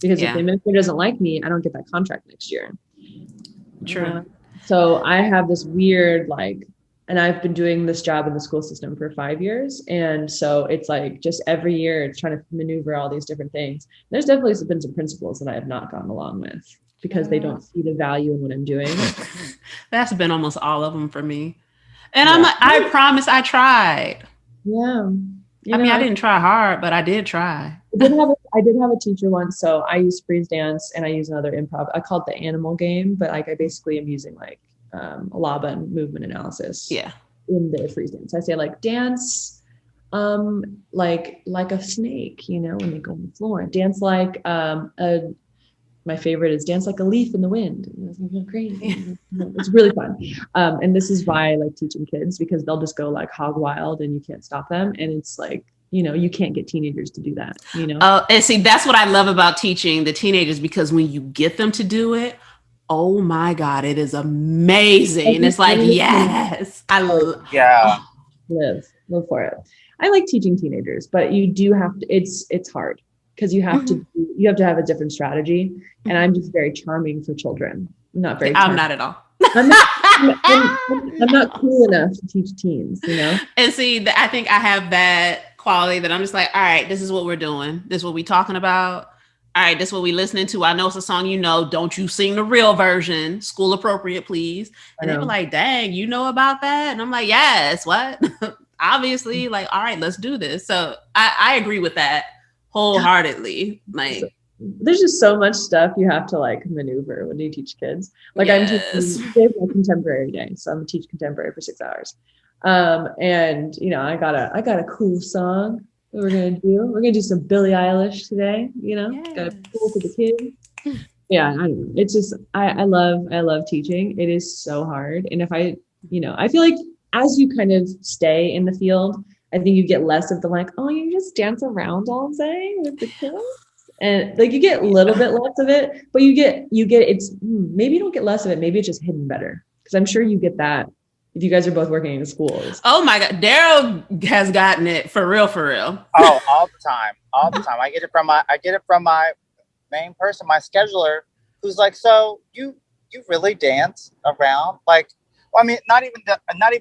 if the administrator doesn't like me, I don't get that contract next year. True. So I have this weird and I've been doing this job in the school system for 5 years. And so it's like just every year it's trying to maneuver all these different things. There's definitely been some principals that I have not gotten along with because they don't see the value in what I'm doing. That's been almost all of them for me. And I'm like, I promise I tried. Yeah. I mean, I didn't try hard, but I did try. I did have a teacher once. So I use freeze dance and I use another improv. I call it the animal game, but I basically am using Laban movement analysis in the freeze dance. I say dance like a snake, you know, when they go on the floor. Dance like my favorite is dance like a leaf in the wind. It's crazy. It's really fun. And this is why I like teaching kids, because they'll just go hog wild and you can't stop them. And it's you know, you can't get teenagers to do that, you know? And see, that's what I love about teaching the teenagers, because when you get them to do it, oh my God, it is amazing. And it's yes, I love. Yeah. Live for it. I like teaching teenagers, but you do have to, it's hard because you have to have a different strategy. And I'm just very charming for children. I'm not very charming. I'm not at all. I'm not cool enough to teach teens, you know? And see, I think I have that quality that I'm just like, all right, this is what we're doing. This is what we're talking about. All right, this is what we listening to. I know it's a song, you know, don't you sing the real version, school appropriate, please. And they were like, dang, you know about that? And I'm like, yes, what? Obviously, all right, let's do this. So I agree with that wholeheartedly. there's just so much stuff you have to like maneuver when you teach kids. Like Yes. I'm teaching today my contemporary day, so I'm gonna teach contemporary for 6 hours. And you know, I got a cool song that we're gonna do. We're gonna do some Billie Eilish today. You know, got to cool for the kids. Yeah, I don't know. It's just I love teaching. It is so hard, and if I feel like as you kind of stay in the field, I think you get less of the like, oh, you just dance around all day with the kids. And like you get a little bit less of it, but you get it's maybe you don't get less of it. Maybe it's just hidden better. Because I'm sure you get that if you guys are both working in schools. Oh my God. Daryl has gotten it for real, for real. Oh, all the time. All the time. I get it from my main person, my scheduler, who's like, so you really dance around? Like, well, I mean, not even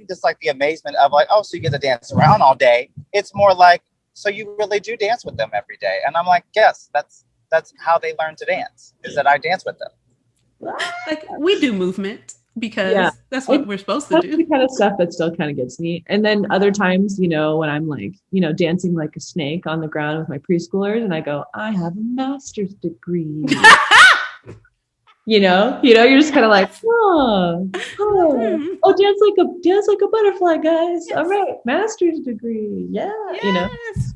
just like the amazement of like, oh, so you get to dance around all day. It's more like, so you really do dance with them every day. And I'm like, yes, that's how they learn to dance, is that I dance with them. Like we do movement because that's what we're supposed to do. That's the kind of stuff that still kind of gets me. And then other times, when I'm like, dancing like a snake on the ground with my preschoolers and I go, I have a master's degree. You're just kind of like, dance like a butterfly, guys. Yes. All right, master's degree, Yes.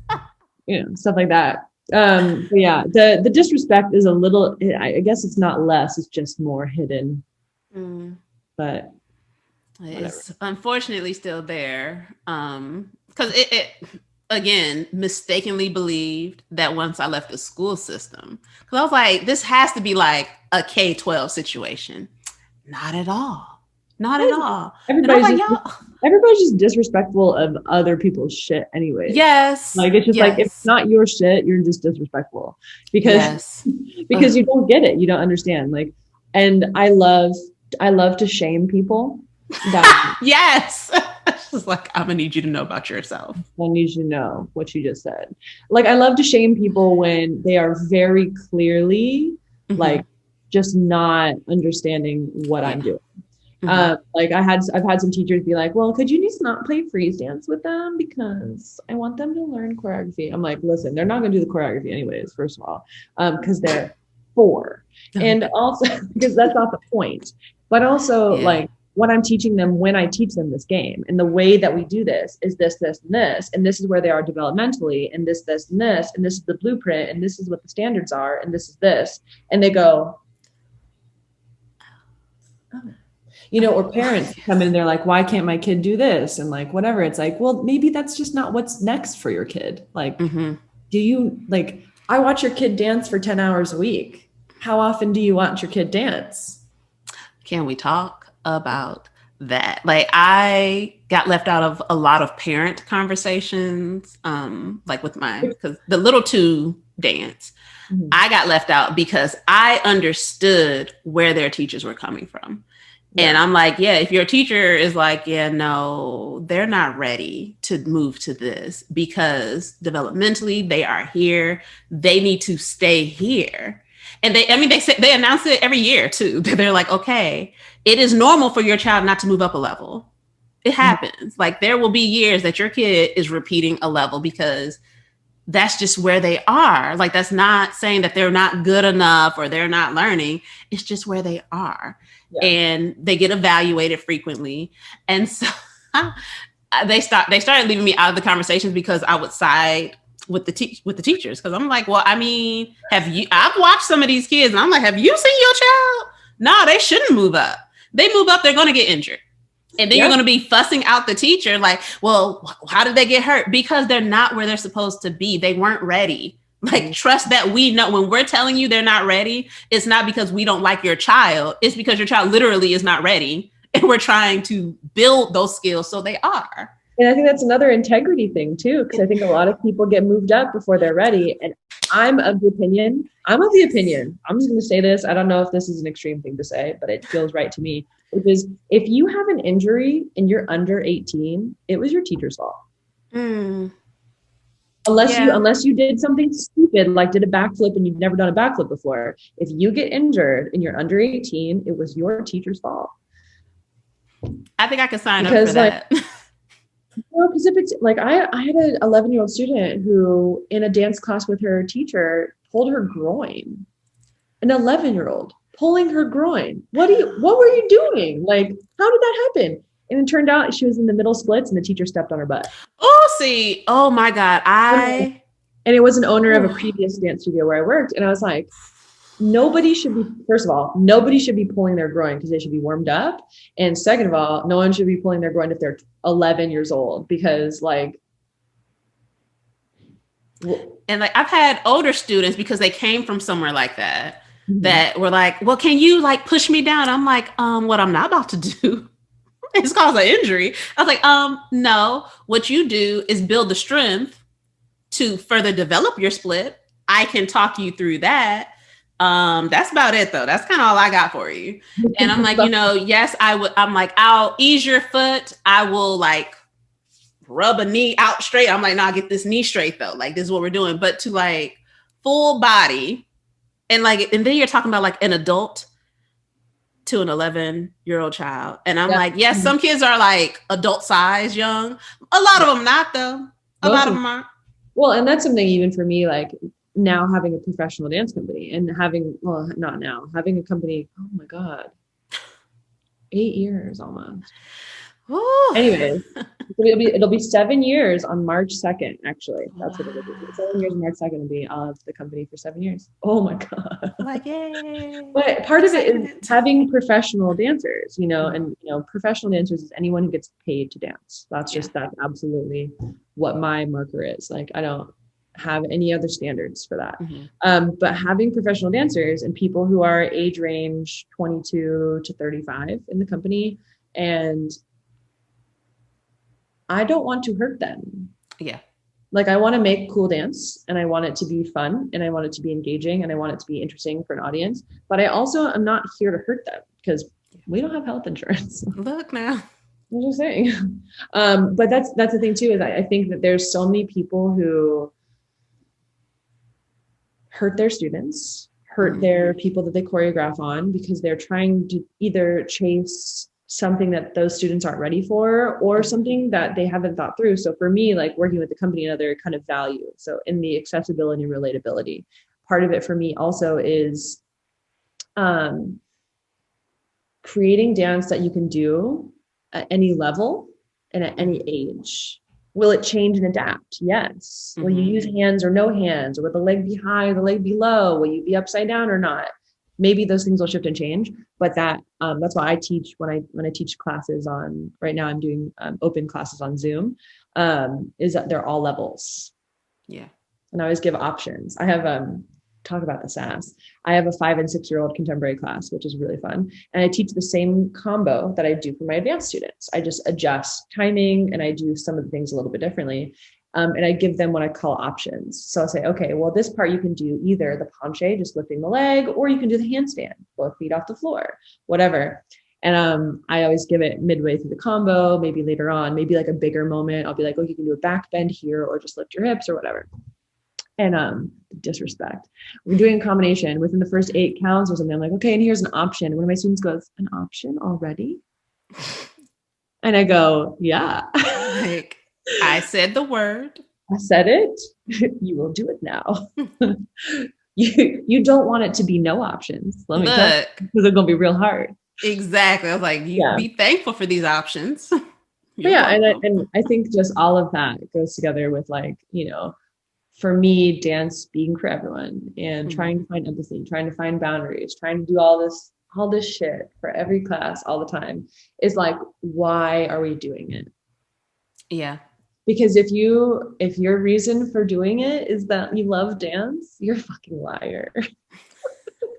Stuff like that. But yeah, the disrespect is a little. I guess it's not less; it's just more hidden. But it's unfortunately still there. Because it again, mistakenly believed that once I left the school system, because I was like, this has to be like a K-12 situation. Not at all. Not at all. Everybody's just disrespectful of other people's shit anyway. Yes. Like it's just like, if it's not your shit, you're just disrespectful because you don't get it. You don't understand. Like, and I love to shame people. Yes. It's like, I'm gonna need you to know about yourself. I need you to know what you just said. Like, I love to shame people when they are very clearly like just not understanding what I'm doing. Like I've had some teachers be like, well, could you just not play freeze dance with them because I want them to learn choreography. I'm like, listen, they're not gonna do the choreography anyways, first of all, because they're 4, and also because that's not the point, but also like what I'm teaching them when I teach them this game, and the way that we do this is this, this, and this, and this is where they are developmentally, and this, and this is the blueprint, and this is what the standards are, and this is this, and they go, or parents come in and they're like, why can't my kid do this? And like, whatever. It's like, well, maybe that's just not what's next for your kid. Like, do you like, I watch your kid dance for 10 hours a week. How often do you watch your kid dance? Can we talk about that? Like I got left out of a lot of parent conversations, like with because the little 2 dance, I got left out because I understood where their teachers were coming from. And I'm like, if your teacher is like, no, they're not ready to move to this because developmentally they are here. They need to stay here. And they announce it every year too. They're like, okay, it is normal for your child not to move up a level. It happens. Like there will be years that your kid is repeating a level because that's just where they are. Like that's not saying that they're not good enough or they're not learning. It's just where they are. Yeah. And they get evaluated frequently. And so they started leaving me out of the conversations because I would side with the teachers. Cause I'm like, well, I mean, I've watched some of these kids and I'm like, have you seen your child? No, they shouldn't move up. They move up, they're going to get injured. And then you're going to be fussing out the teacher. Like, well, how did they get hurt? Because they're not where they're supposed to be. They weren't ready. Like, trust that we know when we're telling you they're not ready, it's not because we don't like your child. It's because your child literally is not ready. And we're trying to build those skills so they are. And I think that's another integrity thing too, because I think a lot of people get moved up before they're ready. And I'm of the opinion, I'm just going to say this. I don't know if this is an extreme thing to say, but it feels right to me, which is if you have an injury and you're under 18, it was your teacher's fault. Unless you did something stupid, like did a backflip and you've never done a backflip before. If you get injured and you're under 18, it was your teacher's fault. I think I could sign up for that. Because if it's like, I had an 11-year-old student who in a dance class with her teacher pulled her groin. An 11-year-old pulling her groin. What were you doing? Like, how did that happen? And it turned out she was in the middle splits and the teacher stepped on her butt. Oh, see. Oh my God. And it was an owner of a previous dance studio where I worked. And I was like, first of all, nobody should be pulling their groin because they should be warmed up. And second of all, no one should be pulling their groin if they're 11 years old because like. And like, I've had older students because they came from somewhere like that, that were like, well, can you like push me down? I'm like, what I'm not about to do is cause an injury. I was like, no, what you do is build the strength to further develop your split. I can talk you through that. That's about it though. That's kind of all I got for you. And I'm like, yes, I would. I'm like, I'll ease your foot. I will like rub a knee out straight. I'm like, nah, get this knee straight though. Like this is what we're doing. But to like full body and like, and then you're talking about like an adult to an 11-year-old child. And I'm like, yes, some kids are like adult size young. A lot of them not though. A lot of them aren't. Well, and that's something even for me, like now having a professional dance company and having a company, oh my God, 8 years almost. Ooh. Anyways, it'll be 7 years on March 2nd, actually. That's what it'll be. 7 years on March 2nd will be the company for 7 years. Oh my God. Like, yay. But part of it is having professional dancers, and professional dancers is anyone who gets paid to dance. That's absolutely what my marker is. Like, I don't have any other standards for that. But having professional dancers and people who are age range 22 to 35 in the company, and I don't want to hurt them. Yeah. Like I want to make cool dance and I want it to be fun and I want it to be engaging and I want it to be interesting for an audience. But I also am not here to hurt them because we don't have health insurance. Look now. I'm just saying. But that's the thing too, is I think that there's so many people who hurt their students, hurt their people that they choreograph on because they're trying to either chase something that those students aren't ready for or something that they haven't thought through. So for me, like working with the company, another kind of value. So in the accessibility and relatability, part of it for me also is creating dance that you can do at any level and at any age. Will it change and adapt? Yes. Will you use hands or no hands? Or will the leg be high or the leg be low? Will you be upside down or not? Maybe those things will shift and change, but that's why I teach when I teach classes on, right now I'm doing open classes on Zoom, is that they're all levels. Yeah. And I always give options. I have, talk about the sass. I have a 5 and 6 year old contemporary class, which is really fun. And I teach the same combo that I do for my advanced students. I just adjust timing and I do some of the things a little bit differently. And I give them what I call options. So I'll say, okay, well, this part you can do either the penché, just lifting the leg, or you can do the handstand, both feet off the floor, whatever. And I always give it midway through the combo, maybe later on, maybe like a bigger moment. I'll be like, oh, you can do a back bend here, or just lift your hips or whatever. And disrespect. We're doing a combination within the first 8 counts or something. I'm like, okay, and here's an option. One of my students goes, an option already? And I go, yeah. Like, I said the word. I said it. You will do it now. You don't want it to be no options. Let me tell you, because it's gonna be real hard. Exactly. I was like, be thankful for these options. And I think just all of that goes together with like, for me, dance being for everyone and trying to find empathy, trying to find boundaries, trying to do all this shit for every class all the time is like, why are we doing it? Yeah. Because if your reason for doing it is that you love dance, you're a fucking liar.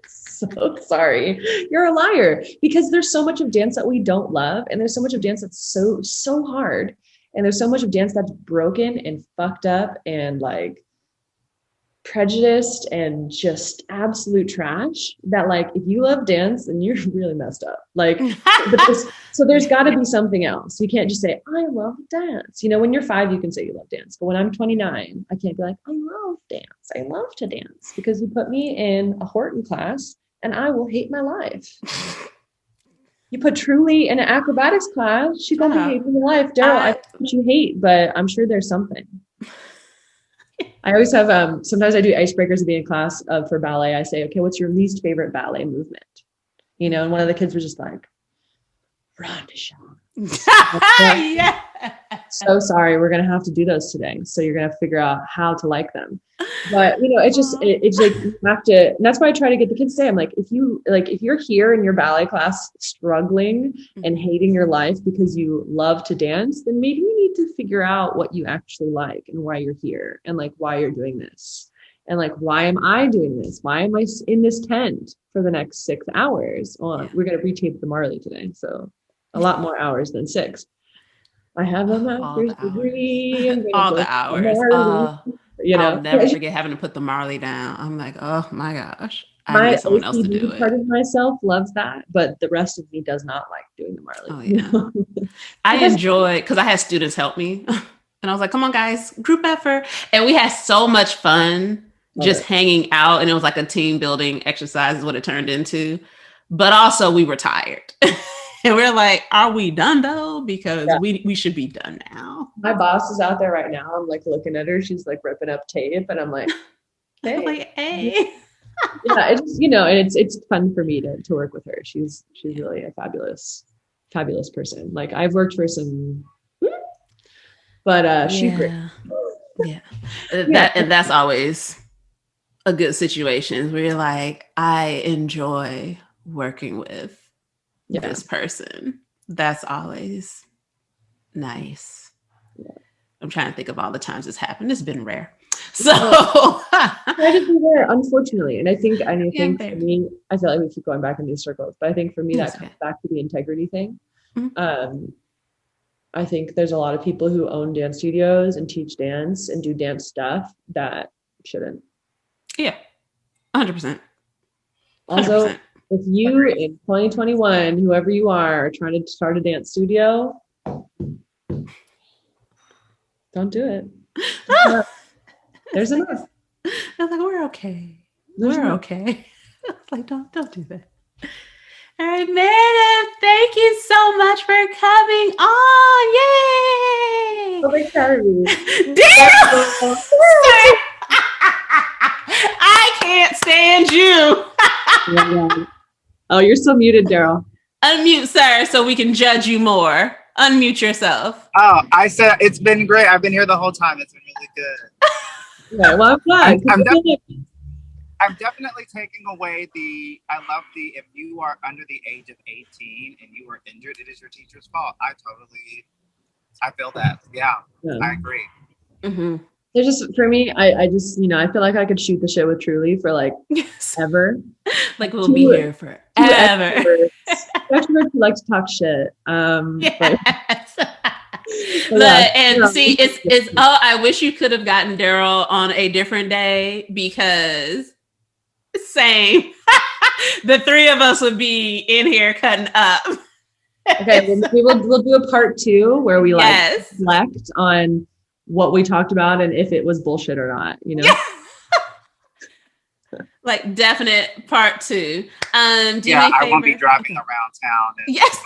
So sorry. You're a liar because there's so much of dance that we don't love. And there's so much of dance that's so hard. And there's so much of dance that's broken and fucked up and like prejudiced and just absolute trash that like, if you love dance, then you're really messed up. Like, so there's gotta be something else. You can't just say, I love dance. When you're 5, you can say you love dance. But when I'm 29, I can't be like, I love dance. I love to dance because you put me in a Horton class and I will hate my life. You put Truly in an acrobatics class, she's gonna be hating your life. Daryl, I know what you hate, but I'm sure there's something. I always have, sometimes I do icebreakers at the end of class for ballet. I say, okay, what's your least favorite ballet movement? And one of the kids was just like, Rondishon. Yeah. So sorry, we're gonna have to do those today. So you're gonna have to figure out how to like them. But it's like you have to, and that's why I try to get the kids to say, I'm like, if you're here in your ballet class struggling and hating your life because you love to dance, then maybe you need to figure out what you actually like and why you're here and like why you're doing this. And like, why am I doing this? Why am I in this tent for the next 6 hours? Well, we're gonna retape the Marley today, so a lot more hours than 6. I have a master's degree. All the hours. I'll never forget having to put the Marley down. I'm like, oh my gosh. I need someone else to do it. Part of myself loves that, but the rest of me does not like doing the Marley. Oh yeah. I enjoy, because I had students help me. And I was like, come on guys, group effort. And we had so much fun just hanging out. And it was like a team building exercise is what it turned into. But also we were tired. And we're like, are we done though? Because we should be done now. My boss is out there right now. I'm like looking at her. She's like ripping up tape. And I'm like, hey. I'm like, hey. Yeah, it's, and it's fun for me to work with her. She's really a fabulous person. Like I've worked for some, but she's great. Yeah. And that's always a good situation where you're like, I enjoy working with this person. That's always nice. Yeah. I'm trying to think of all the times it's happened. It's been rare. So I just be there, unfortunately. And I think for me, I feel like we keep going back in these circles, but I think for me that comes back to the integrity thing. Mm-hmm. I think there's a lot of people who own dance studios and teach dance and do dance stuff that shouldn't. Yeah. 100%. Also, if you in 2021, whoever you are trying to start a dance studio, don't do it. There's enough. I was like, we're okay. We're okay. Like, don't do that. All right, Meredith, thank you so much for coming on. Yay! Oh, thanks for having me. Damn! I can't stand you. Oh, you're still muted, Daryl. Unmute, sir, so we can judge you more. Unmute yourself. Oh, I said it's been great. I've been here the whole time. It's been really good. Yeah, well, I'm glad. I'm definitely taking away I love if you are under the age of 18 and you are injured, it is your teacher's fault. I feel that. Yeah. I agree. Mm-hmm. There's just, for me, I just, I feel like I could shoot the shit with Truly for like ever. Like we'll be here forever. Extroverts who like to talk shit. Yes. It's I wish you could have gotten Daryl on a different day because same. The three of us would be in here cutting up. Okay, we'll do a part 2 where we reflect on what we talked about and if it was bullshit or not, Like definite part 2. I won't be driving around town. Yes.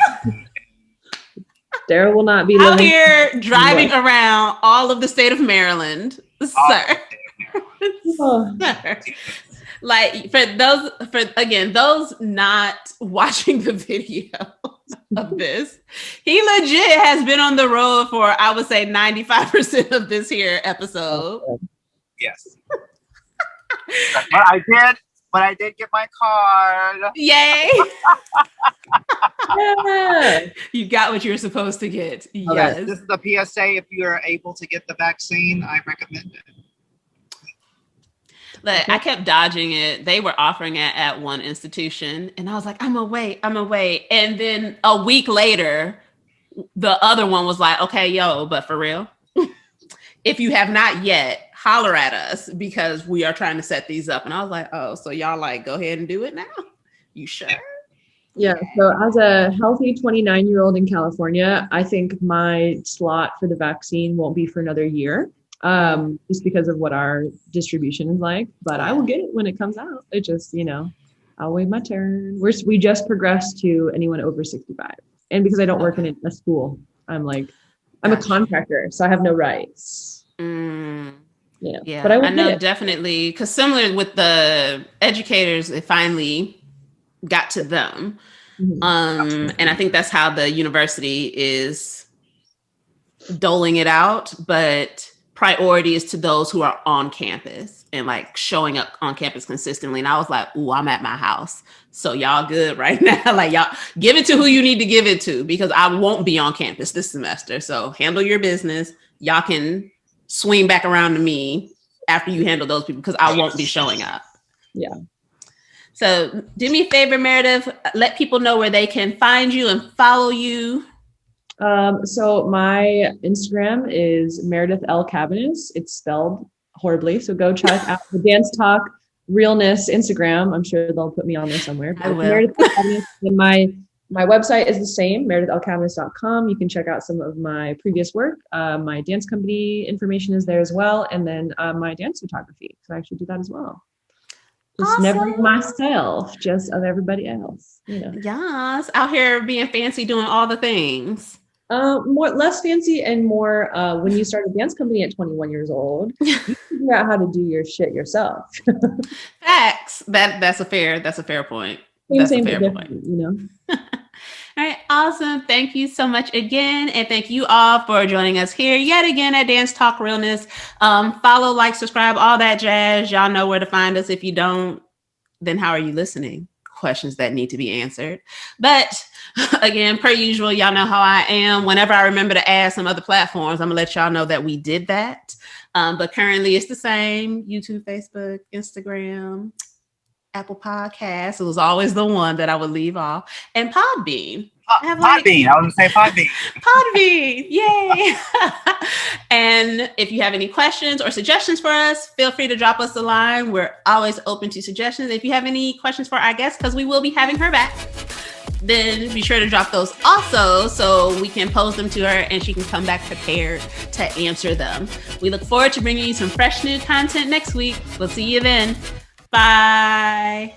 Daryl will not be out here driving around all of the state of Maryland, sir. Sir. Like for those not watching the video of this, he legit has been on the road for, I would say, 95% of this here episode. Yes. But I did get my card. Yay! Yeah. You got what you're supposed to get. Yes. This is a PSA. If you are able to get the vaccine, I recommend it. Like, I kept dodging it. They were offering it at one institution, and I was like, I'm away. And then a week later, the other one was like, okay, but for real, if you have not yet, holler at us because we are trying to set these up. And I was like, oh, so y'all like, go ahead and do it now? You sure? Yeah. So as a healthy 29-year-old in California, I think my slot for the vaccine won't be for another year. Just because of what our distribution is like, but I will get it when it comes out. It just, I'll wait my turn. We just progressed to anyone over 65. And because I don't work in a school, I'm a contractor, so I have no rights. Yeah, but I know definitely, because similar with the educators, it finally got to them. And I think that's how the university is doling it out, but priority is to those who are on campus and like showing up on campus consistently. And I was like, ooh, I'm at my house. So y'all good right now. Like y'all give it to who you need to give it to, because I won't be on campus this semester. So handle your business. Y'all can swing back around to me after you handle those people, because I won't be showing up. Yeah. So do me a favor, Meredith, let people know where they can find you and follow you. So my Instagram is Meredith L. Cabaniss. It's spelled horribly. So go check out the Dance Talk Realness Instagram. I'm sure they'll put me on there somewhere. I will. Meredith L. Cabaniss. And my website is the same, meredithlcabaniss.com. You can check out some of my previous work. My dance company information is there as well. And then my dance photography. So I actually do that as well. Just awesome. Never of myself, just of everybody else. Yes, out here being fancy, doing all the things. Less fancy and more when you start a dance company at 21 years old, you figure out how to do your shit yourself. Facts. That's a fair point. Same a fair point. All right, awesome. Thank you so much again. And thank you all for joining us here yet again at Dance Talk Realness. Follow, like, subscribe, all that jazz. Y'all know where to find us. If you don't, then how are you listening? Questions that need to be answered. But again, per usual, y'all know how I am. Whenever I remember to add some other platforms, I'm gonna let y'all know that we did that. But currently it's the same: YouTube, Facebook, Instagram, Apple Podcasts. It was always the one that I would leave off. And Podbean. Podbean. I was going to say Podbean. Podbean. Yay. And if you have any questions or suggestions for us, feel free to drop us a line. We're always open to suggestions. If you have any questions for our guest, because we will be having her back, then be sure to drop those also so we can pose them to her and she can come back prepared to answer them. We look forward to bringing you some fresh new content next week. We'll see you then. Bye.